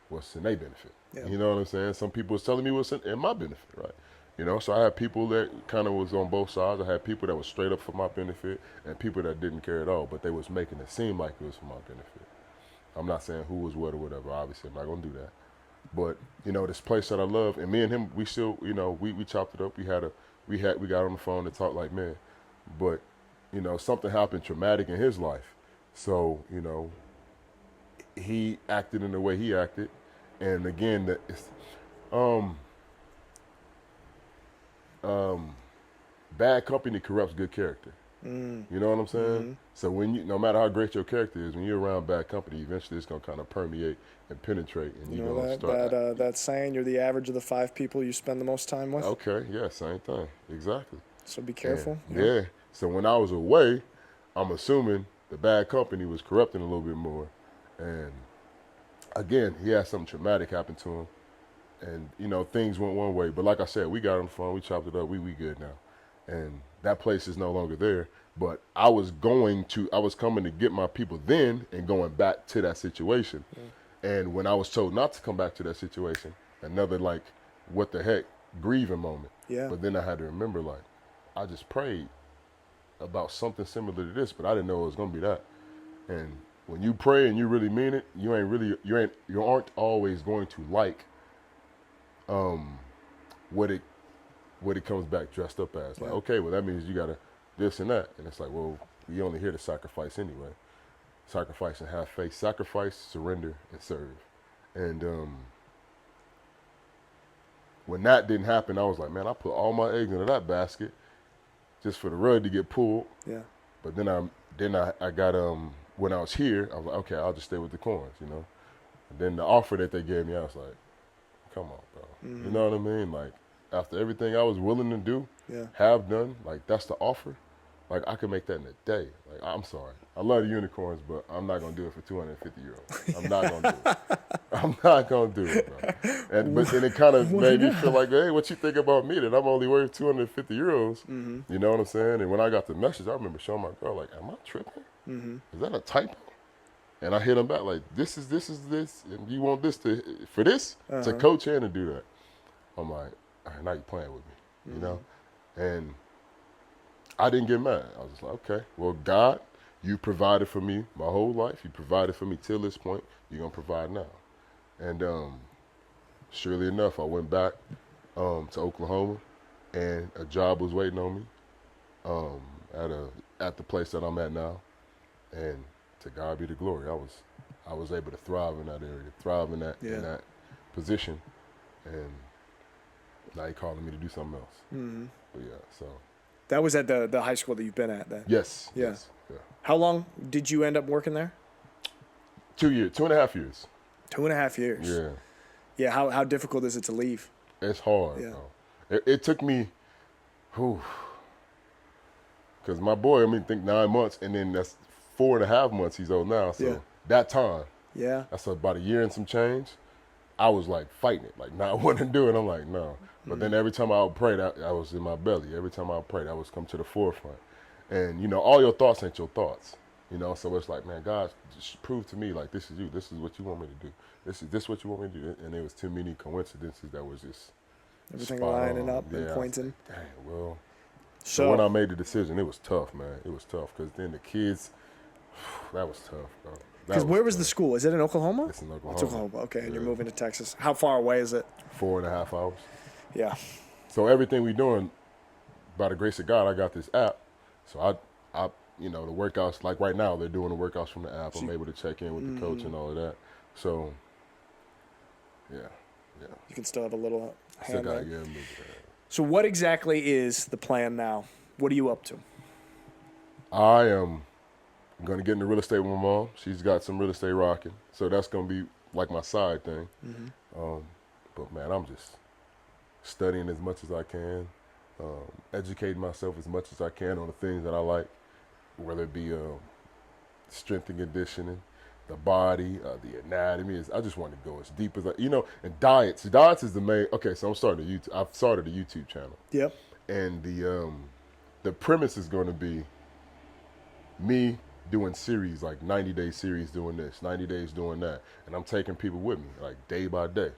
S1: what's in their benefit.
S2: Yeah.
S1: You know what I'm saying? Some people was telling me what's in my benefit, right? You know, so I had people that kind of was on both sides. I had people that was straight up for my benefit and people that didn't care at all, but they was making it seem like it was for my benefit. I'm not saying who was what or whatever. Obviously, I'm not going to do that. But, you know, this place that I love, and me and him, we still, you know, we chopped it up. We got on the phone to talk like men. But, you know, something happened traumatic in his life. So, you know, he acted in the way he acted. And again, bad company corrupts good character. You know what I'm saying? So no matter how great your character is, when you're around bad company, eventually it's gonna kind of permeate and penetrate, and
S2: You
S1: you're
S2: know
S1: gonna start.
S2: that saying, you're the average of the 5 people you spend the most time with.
S1: Okay, yeah, same thing, exactly.
S2: So be careful.
S1: Yeah. So when I was away, I'm assuming the bad company was corrupting a little bit more, and again, he had something traumatic happen to him, and you know things went one way. But like I said, we got on the phone, we chopped it up, we good now, and that place is no longer there. But I was coming to get my people then and going back to that situation. And when I was told not to come back to that situation, another like, what the heck, grieving moment.
S2: Yeah.
S1: But then I had to remember, like, I just prayed about something similar to this, but I didn't know it was gonna be that. And when you pray and you really mean it, you aren't always going to like what it comes back dressed up as. Like, okay, well that means you gotta this and that. And it's like, well, we only here to sacrifice anyway. Sacrifice and have faith. Sacrifice, surrender, and serve. And when that didn't happen, I was like, man, I put all my eggs into that basket just for the rug to get pulled.
S2: Yeah.
S1: But then I got when I was here, I was like, okay, I'll just stay with the Corns, you know. And then the offer that they gave me, I was like, come on, bro. You know what I mean? Like, after everything I was willing to do, have done, like, that's the offer. Like, I could make that in a day. Like, I'm sorry. I love the Unicorns, but I'm not going to do it for 250 euros. I'm not going to do it. I'm not going to do it, bro. But then it kind of made me feel like, hey, what you think about me that I'm only worth 250 euros? You know what I'm saying? And when I got the message, I remember showing my girl, like, am I tripping? Is that a typo? And I hit him back, like, this is this, and you want this for this? To coach and to do that. I'm like, all right, now you're playing with me, you know? And I didn't get mad. I was just like, okay, well, God, you provided for me my whole life. You provided for me till this point. You're going to provide now. And surely enough, I went back to Oklahoma, and a job was waiting on me at the place that I'm at now. And to God be the glory. I was able to thrive in that area, thrive in that position, and now He calling me to do something else.
S2: Mm-hmm.
S1: But yeah, so
S2: That was at the high school that you've been at then?
S1: yes.
S2: Yeah.
S1: Yes, yeah.
S2: How long did you end up working there?
S1: 2 years, 2.5 years.
S2: 2.5 years.
S1: Yeah.
S2: Yeah, how difficult is it to leave?
S1: It's hard.
S2: Yeah.
S1: It took me, because my boy, I think 9 months, and then that's 4.5 months he's old now. So that time, that's about a year and some change. I was like fighting it, like not wanting to do it. I'm like, no. But then every time I would pray, that was in my belly. Every time I would pray, that was come to the forefront. And all your thoughts ain't your thoughts. So it's like, man, God, just prove to me, like, this is you. This is what you want me to do. This what you want me to do. And there was too many coincidences that was just
S2: everything lining up and pointing.
S1: Like, dang, well.
S2: So
S1: when I made the decision, it was tough, man. It was tough because then the kids, that was tough, bro.
S2: Because where was the school? Is it in Oklahoma?
S1: It's in Oklahoma.
S2: It's Oklahoma. Okay, and you're moving to Texas. How far away is it?
S1: 4.5 hours.
S2: Yeah.
S1: So everything we doing, by the grace of God, I got this app. So I the workouts, like right now, they're doing the workouts from the app. I'm able to check in with the coach and all of that. So, yeah.
S2: You can still have a little hand there. So what exactly is the plan now? What are you up to?
S1: I am going to get into real estate with my mom. She's got some real estate rocking. So that's going to be like my side thing. But, man, I'm just studying as much as I can, educating myself as much as I can on the things that I like, whether it be strength and conditioning, the body, the anatomy. I just want to go as deep as and diets. Diets is the main. Okay, so I've started a YouTube channel.
S2: Yep.
S1: And the premise is going to be me doing series, like 90-day series doing this, 90 days doing that. And I'm taking people with me, like day by day.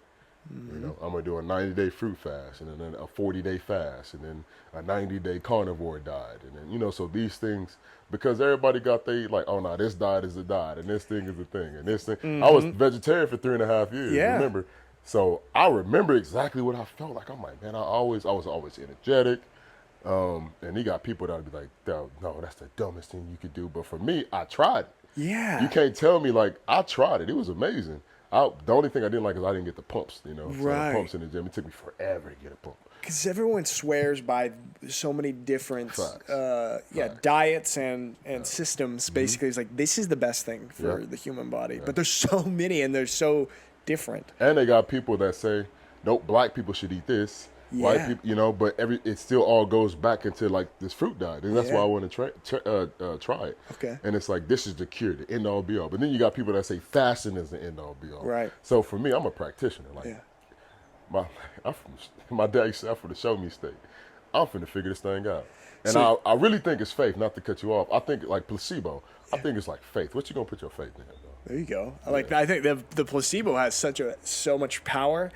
S1: I'm going to do a 90-day fruit fast, and then a 40-day fast, and then a 90-day carnivore diet. And then, so these things, because everybody got like, oh, no, this diet is a diet, and this thing is a thing, and this thing. I was vegetarian for 3.5 years, remember? So I remember exactly what I felt like. I'm like, man, I was always energetic. And you got people that'll be like, no, that's the dumbest thing you could do. But for me, I tried it.
S2: Yeah.
S1: You can't tell me, like, I tried it. It was amazing. The only thing I didn't like is I didn't get the pumps,
S2: Right.
S1: So the pumps in the gym. It took me forever to get a pump.
S2: Because everyone swears by so many different
S1: Facts.
S2: diets and systems. Basically, it's like, this is the best thing for the human body. But there's so many, and they're so different.
S1: And they got people that say, nope, black people should eat this. White people, but it still all goes back into like this fruit diet, and that's why I want to try it.
S2: Okay.
S1: And it's like, this is the cure, the end all be all. But then you got people that say fasting is the end all be all.
S2: Right.
S1: So for me, I'm a practitioner. Like, my dad used to say, I'm from the show me state. I'm finna figure this thing out. And I really think it's faith, not to cut you off. I think like placebo. I think it's like faith. What you gonna put your faith in, though?
S2: There you go. I think the placebo has so much power.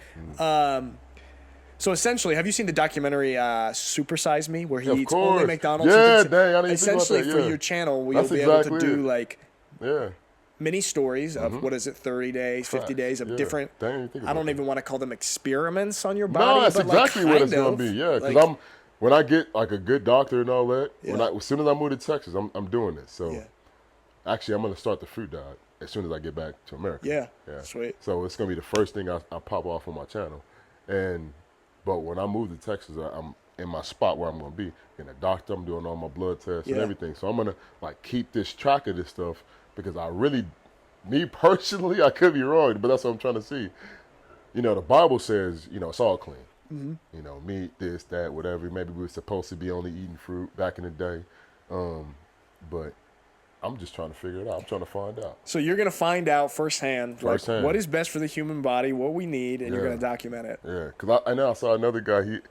S2: So essentially, have you seen the documentary "Supersize Me," where he eats only McDonald's?
S1: Yeah, dang, I didn't
S2: essentially
S1: think about that,
S2: for your channel, we'll be able to do like mini stories of 30 days, 50 days of different. I don't even want to call them experiments on your body.
S1: No, that's
S2: but
S1: exactly
S2: like
S1: what it's gonna be. Yeah, because when I get like a good doctor and all that, as soon as I move to Texas, I'm doing this. So actually, I'm gonna start the fruit diet as soon as I get back to America.
S2: Yeah, sweet.
S1: So it's gonna be the first thing I pop off on my channel, But when I move to Texas, I'm in my spot where I'm going to be. In a doctor, I'm doing all my blood tests and everything. So I'm going to like keep this track of this stuff because me personally, I could be wrong, but that's what I'm trying to see. The Bible says, it's all clean. Meat, this, that, whatever. Maybe we were supposed to be only eating fruit back in the day. But I'm just trying to figure it out. I'm trying to find out.
S2: So you're going to find out firsthand. What is best for the human body, what we need, and you're going to document it.
S1: Yeah, because I know I saw another guy.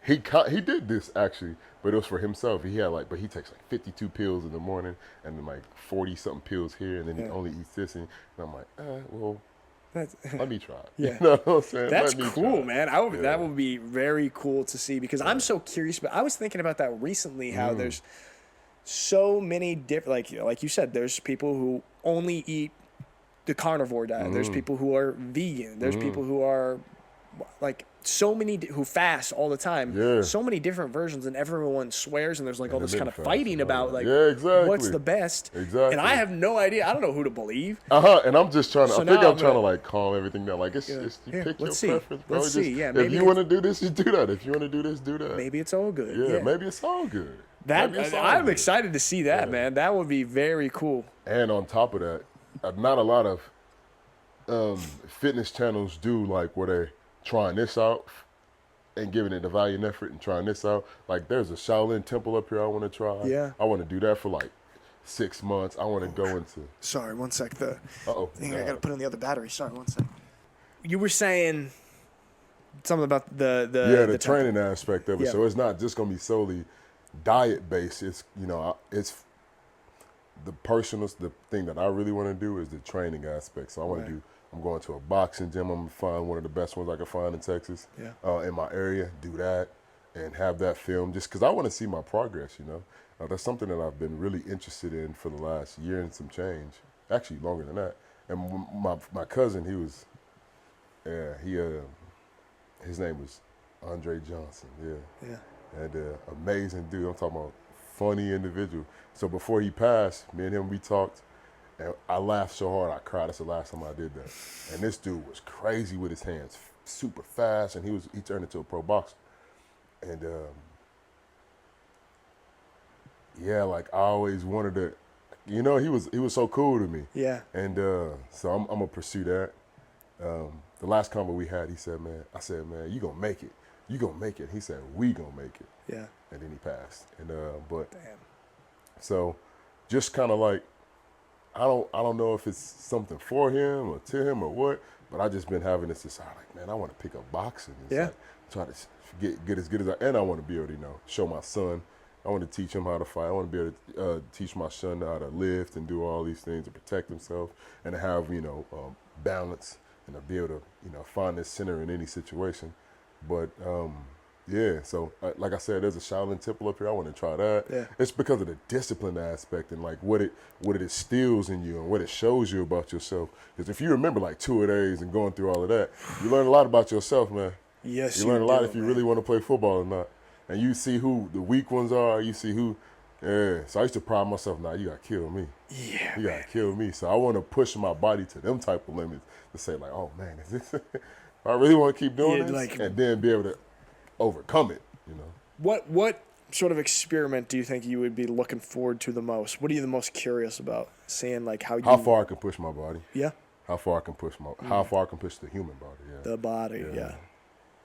S1: He did this actually, but it was for himself. He had but he takes like 52 pills in the morning and then like 40 something pills here, and then he only eats this. And I'm like, well, let me try it.
S2: Yeah,
S1: you know what I'm saying?
S2: That's cool, man. That would be very cool to see because I'm so curious. But I was thinking about that recently. How there's so many different, like you said, there's people who only eat the carnivore diet. There's people who are vegan. There's people who are like so many who fast all the time.
S1: Yeah.
S2: So many different versions, and everyone swears, and there's like all this kind of
S1: fast
S2: fighting
S1: and all
S2: about
S1: that.
S2: like
S1: Yeah, exactly.
S2: what's the best.
S1: Exactly.
S2: And I have no idea. I don't know who to believe.
S1: And I'm just trying to.
S2: So
S1: I think
S2: now
S1: I'm trying to like calm everything down. Like it's you
S2: Here,
S1: pick your
S2: let's see.
S1: preference, bro.
S2: Let's see. Yeah,
S1: if
S2: maybe
S1: you want to do this, you do that. If you want to do this, do that.
S2: Maybe it's all good.
S1: Yeah, maybe it's all good. Maybe it's all
S2: I'm
S1: good.
S2: excited to see that, man. That would be very cool.
S1: And on top of that, not a lot of fitness channels do like where they're trying this out and giving it the value and effort and trying this out. Like there's a Shaolin temple up here I want to try.
S2: Yeah.
S1: I want to do that for like 6 months. I want to go into.
S2: Sorry, one sec. The thing I
S1: God.
S2: got to put in the other battery. Sorry, one sec. You were saying something about the
S1: training aspect of it.
S2: Yeah.
S1: So it's not just gonna be solely diet based. It's it's the thing that I really want to do is the training aspect. So I want to do. I'm going to a boxing gym. I'm gonna find one of the best ones I can find in Texas, in my area. Do that and have that film just because I want to see my progress. That's something that I've been really interested in for the last year and some change. Actually, longer than that. And my cousin, his name was Andre Johnson. Yeah. And amazing dude. I'm talking about funny individual. So before he passed, me and him, we talked, and I laughed so hard I cried. That's the last time I did that. And this dude was crazy with his hands, super fast, and he turned into a pro boxer. And like I always wanted to, he was so cool to me.
S2: Yeah.
S1: And so I'm gonna pursue that. The last convo we had, I said, man, you gonna make it. You gonna make it. He said, we gonna make it.
S2: Yeah.
S1: And then he passed. And but
S2: Damn.
S1: so just kind of like I don't know if it's something for him or to him or what, but I just been having this desire like, man, I want to pick up boxing. It's like, try to get as good as and I want to be able to show my son. I want to teach him how to fight. I want to be able to teach my son how to lift and do all these things to protect himself and to have balance and to be able to find this center in any situation. But so like I said, there's a Shaolin temple up here. I want to try that.
S2: Yeah.
S1: It's because of the discipline aspect and like what it instills in you and what it shows you about yourself. Because if you remember like 2 days and going through all of that, you learn a lot about yourself, man.
S2: Yes,
S1: you learn a lot if you really want to play football or not. And you see who the weak ones are. You see who. Yeah. So I used to pride myself. Nah, you gotta kill me.
S2: Yeah.
S1: You gotta kill me. So I want to push my body to them type of limits to say like, oh man, is this? I really want to keep doing this, and then be able to overcome it.
S2: What sort of experiment do you think you would be looking forward to the most? What are you the most curious about? Seeing like how
S1: far I can push my body.
S2: Yeah.
S1: How far I can push how far I can push the human body. Yeah.
S2: The body. Yeah.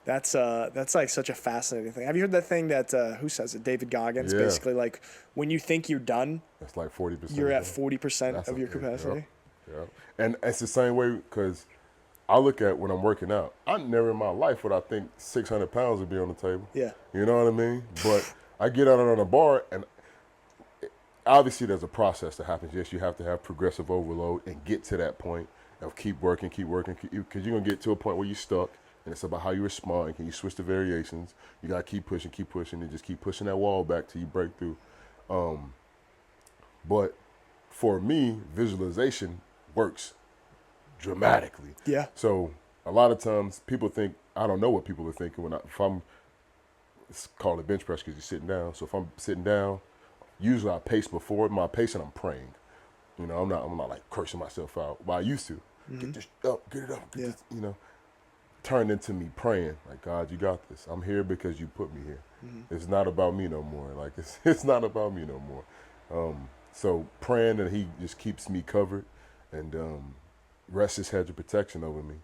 S2: That's like such a fascinating thing. Have you heard that thing that who says it? David Goggins.
S1: Yeah.
S2: Basically, like when you think you're done,
S1: that's like 40%.
S2: You're at 40% of your capacity.
S1: Yeah. And it's the same way because I look at when I'm working out. I never in my life would I think 600 pounds would be on the table.
S2: Yeah.
S1: You know what I mean? But I get out on a bar, and obviously there's a process that happens. Yes, you have to have progressive overload and get to that point of keep working, because you're going to get to a point where you're stuck, and it's about how you respond. Can you switch the variations? You got to keep pushing, and just keep pushing that wall back till you break through. But for me, visualization works dramatically.
S2: Yeah.
S1: So a lot of times people think, I don't know what people are thinking it's called a bench press because you're sitting down. So if I'm sitting down, usually I pace before my pace and I'm praying. I'm not like cursing myself out. But I used to get this up, get it up, get this, turned into me praying like, God, you got this. I'm here because you put me here. It's not about me no more. Like it's not about me no more. So praying that he just keeps me covered and rests his hedge of protection over me.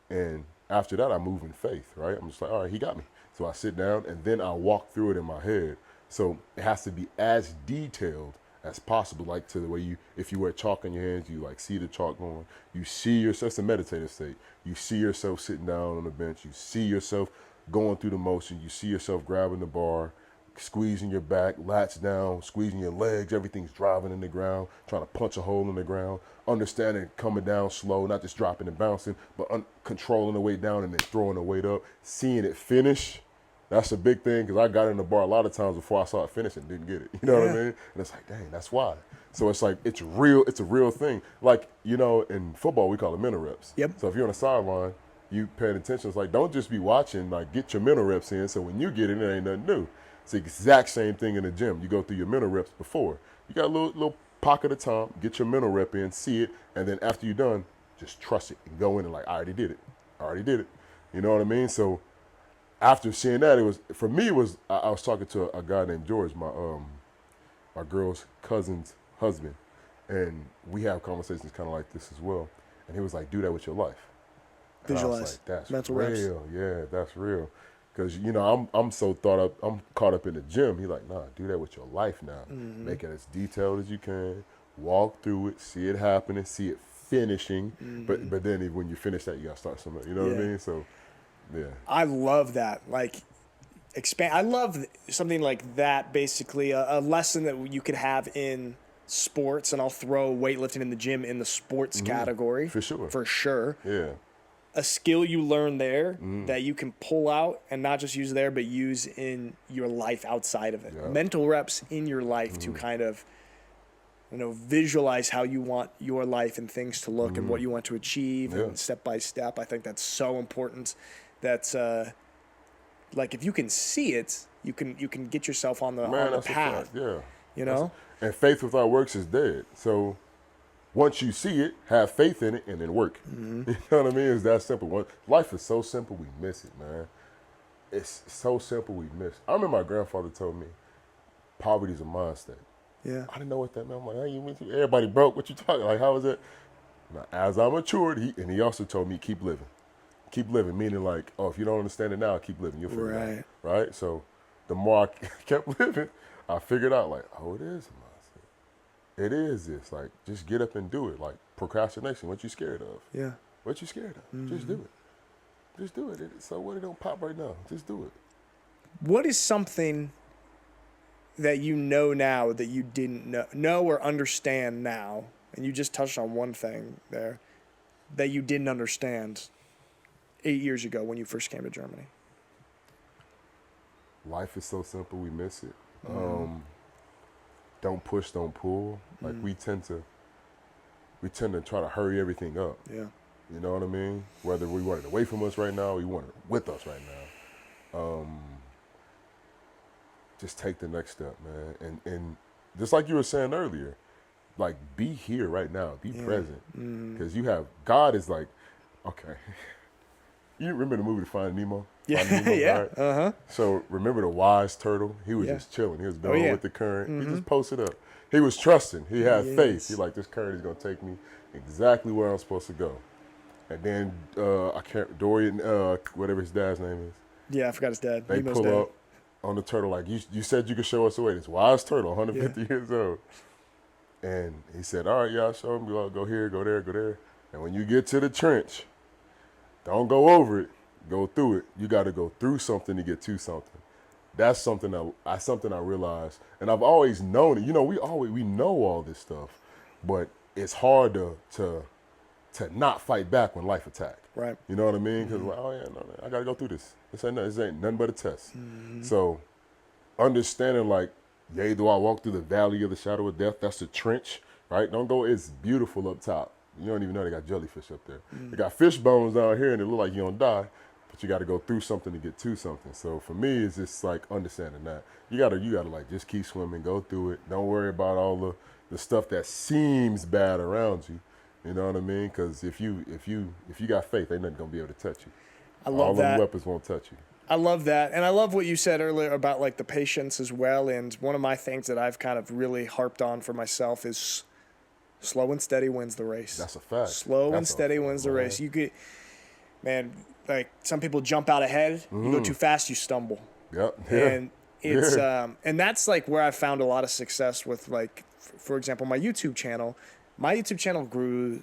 S1: And after that, I move in faith, right? I'm just like, all right, he got me. So I sit down and then I walk through it in my head. So it has to be as detailed as possible, like to the way if you wear chalk in your hands, you like see the chalk going. You see yourself, it's a meditative state. You see yourself sitting down on the bench. You see yourself going through the motion. You see yourself grabbing the bar, squeezing your back, lats down, squeezing your legs. Everything's driving in the ground, trying to punch a hole in the ground. Understanding coming down slow, not just dropping and bouncing, but controlling the weight down and then throwing the weight up. Seeing it finish. That's a big thing because I got in the bar a lot of times before I saw it finish and didn't get it. You know what I mean? And it's like, dang, that's why. So it's like, it's a real thing. Like, in football, we call it mental reps.
S2: Yep.
S1: So if you're on the sideline you paying attention. It's like, don't just be watching, like get your mental reps in, so when you get in, it ain't nothing new. It's the exact same thing in the gym. You go through your mental reps before. You got a little pocket of time, get your mental rep in, see it, and then after you're done, just trust it and go in and like, I already did it. You know what I mean? So after seeing that, it was, for me, it was, I was talking to a guy named George, my girl's cousin's husband, and we have conversations kind of like this as well. And he was like, do that with your life. And
S2: Visualize.
S1: I was like, that's
S2: Mental
S1: real.
S2: reps.
S1: Yeah, that's real. Because, you know, I'm so I'm caught up in the gym. He's like, nah, do that with your life now. Make it as detailed as you can. Walk through it, see it happening, see it finishing. But then when you finish that, you got to start somewhere. You know what I mean? So, yeah.
S2: I love that. Like, expand. I love something like that, basically, a lesson that you could have in sports, and I'll throw weightlifting in the gym in the sports category.
S1: For sure.
S2: For sure.
S1: Yeah.
S2: A skill you learn there that you can pull out and not just use there, but use in your life outside of it.
S1: Yeah.
S2: Mental reps in your life to kind of, you know, visualize how you want your life and things to look and what you want to achieve and step by step. I think that's so important. That's like, if you can see it, you can get yourself on the path.
S1: Yeah.
S2: You know?
S1: And faith without works is dead. So once you see it, have faith in it, and then work. You know what I mean? It's that simple. Life is so simple, we miss it, man. It's so simple, we miss it. I remember my grandfather told me, poverty's a mindset.
S2: Yeah.
S1: I didn't know what that meant. I'm like, hey, you mean everybody broke? What you talking? Like, how is it? Now, as I matured, he also told me, keep living. Keep living, meaning like, oh, if you don't understand it now, keep living. You'll figure it out. Right? So the more I kept living, I figured out, like, oh, it is a mindset. It is this. Like, just get up and do it. Like, procrastination, what you scared of?
S2: Yeah.
S1: What you scared of? Just do it. Just do it. So what, it don't pop right now. Just do it.
S2: What is something that you know now that you didn't know or understand now, and you just touched on one thing there, that you didn't understand 8 years ago when you first came to Germany?
S1: Life is so simple, we miss it. Don't push, don't pull. Like, we tend to try to hurry everything up.
S2: Yeah.
S1: You know what I mean? Whether we want it away from us right now, or we want it with us right now. Just take the next step, man. And just like you were saying earlier, like, be here right now. Be present. Because God is like, okay. You remember the movie Finding Nemo?
S2: Yeah.
S1: Finding Nemo,
S2: Yeah.
S1: Right? So remember the wise turtle? He was just chilling. He was going with the current. He just posted up. He was trusting. He had faith. He like, this current is going to take me exactly where I'm supposed to go. And then Dorian, whatever his dad's name is.
S2: Yeah, I forgot his dad.
S1: They
S2: Nemo's
S1: pull
S2: dad.
S1: up on the turtle like, you said you could show us the way. This wise turtle, 150 years old. And he said, all right, y'all, show him. Go here, go there, go there. And when you get to the trench, don't go over it. Go through it. You got to go through something to get to something. That's something I realized, and I've always known it. You know, we know all this stuff, but it's hard to not fight back when life attack.
S2: Right.
S1: You know what I mean? Because I got to go through this. This ain't nothing but a test. So understanding, like, yea, though I walk through the valley of the shadow of death, that's the trench, right? Don't go, it's beautiful up top. You don't even know they got jellyfish up there. They got fish bones down here, and it look like you don't die, but you got to go through something to get to something. So for me, it's just like understanding that you gotta like just keep swimming, go through it. Don't worry about all the stuff that seems bad around you. You know what I mean? Because if you got faith, ain't nothing gonna be able to touch you.
S2: I love that.
S1: All the weapons won't touch you.
S2: I love that. And I love what you said earlier about, like, the patience as well. And one of my things that I've kind of really harped on for myself is slow and steady wins the race.
S1: That's a fact.
S2: Slow and steady wins the race. You get, man, like, some people jump out ahead. You go too fast, you stumble.
S1: Yep.
S2: And it's and that's like where I found a lot of success with, like, for example, my YouTube channel. My YouTube channel grew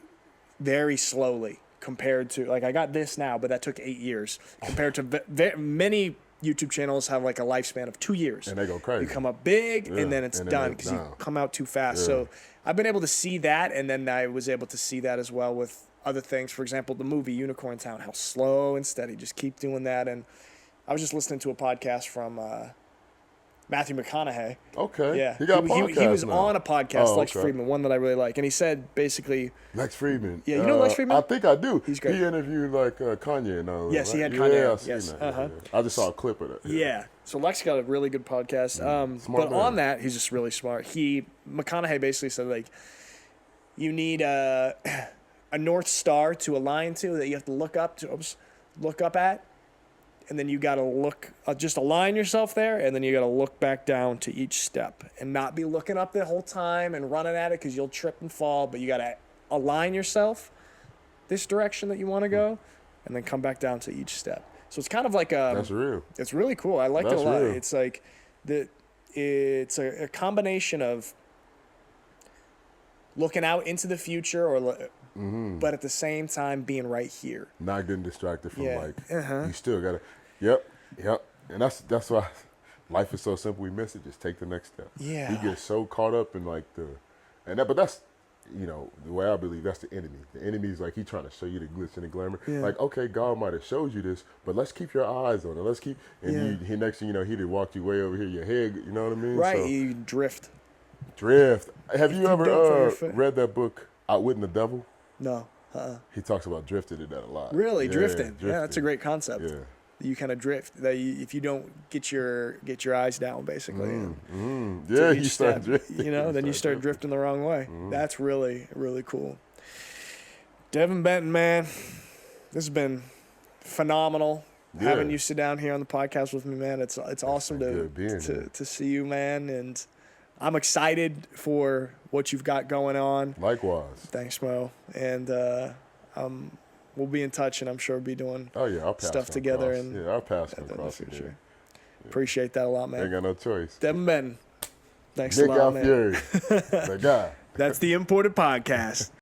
S2: very slowly compared to, like, I got this now, but that took 8 years compared to many YouTube channels have like a lifespan of 2 years.
S1: And they go crazy.
S2: You come up big and then it's done because you come out too fast. Yeah. So I've been able to see that, and then I was able to see that as well with other things. For example, the movie Unicorn Town, how slow and steady. Just keep doing that. And I was just listening to a podcast from Matthew McConaughey.
S1: Okay.
S2: Yeah.
S1: He got a podcast
S2: he was
S1: now.
S2: on a podcast,
S1: Oh,
S2: Lex
S1: okay.
S2: Friedman, one that I really like. And he said basically,
S1: Lex Friedman.
S2: Yeah, you know Lex Friedman?
S1: I think I do.
S2: He's great.
S1: He interviewed like Kanye and all that.
S2: Yes, he
S1: right?
S2: had Kanye.
S1: Yeah, I seen
S2: Yes,
S1: that.
S2: uh-huh.
S1: Yeah. I just saw a clip of that.
S2: yeah. So Lex got a really good podcast.
S1: Smart
S2: But
S1: man.
S2: on that, he's just really smart. McConaughey basically said, like, you need a North Star to align to that you have to look up at. And then you got to just align yourself there, and then you got to look back down to each step and not be looking up the whole time and running at it because you'll trip and fall. But you got to align yourself this direction that you want to go, and then come back down to each step. So it's kind of like
S1: That's real.
S2: It's really cool. I liked it a
S1: That's
S2: lot.
S1: real.
S2: It's like it's a combination of looking out into the future, but at the same time being right here.
S1: Not getting distracted from
S2: Yeah.
S1: you still gotta. Yep. And that's why life is so simple. We miss it. Just take the next step.
S2: Yeah.
S1: We get so caught up in like but that's the way I believe that's the enemy. The enemy is like he trying to show you the glitz and the glamour.
S2: Yeah.
S1: Like, okay, God might have showed you this, but let's keep your eyes on it. Let's keep he next thing you know, he'd walked you way over here, your head. You know what I mean?
S2: Right.
S1: So,
S2: You drift.
S1: drift. Have you
S2: don't
S1: ever
S2: put your foot-
S1: read that book, Outwitting the Devil?
S2: No.
S1: He talks about drifting in that a lot.
S2: Really,
S1: Yeah,
S2: drifting. Yeah, that's a great concept.
S1: Yeah.
S2: You kind of drift. That if you don't get your eyes down, basically. and
S1: Yeah,
S2: to
S1: you
S2: each
S1: start
S2: step,
S1: drifting.
S2: then you start drifting the wrong way. That's really, really cool. Devin Benton, man, this has been phenomenal.
S1: Yeah.
S2: Having you sit down here on the podcast with me, man. It's awesome
S1: good being here.
S2: to see you, man, and I'm excited for what you've got going on.
S1: Likewise.
S2: Thanks, Mo, and we'll be in touch, and I'm sure we'll be doing
S1: Oh yeah, I'll pass
S2: stuff
S1: him
S2: together
S1: across.
S2: and
S1: I'll pass him
S2: in the
S1: across
S2: future.
S1: again.
S2: Appreciate that a lot,
S1: Ain't
S2: man.
S1: got no choice.
S2: Devin Benton, thanks
S1: Nick
S2: a lot,
S1: out
S2: man.
S1: Fury, the guy.
S2: That's the Imported Podcast.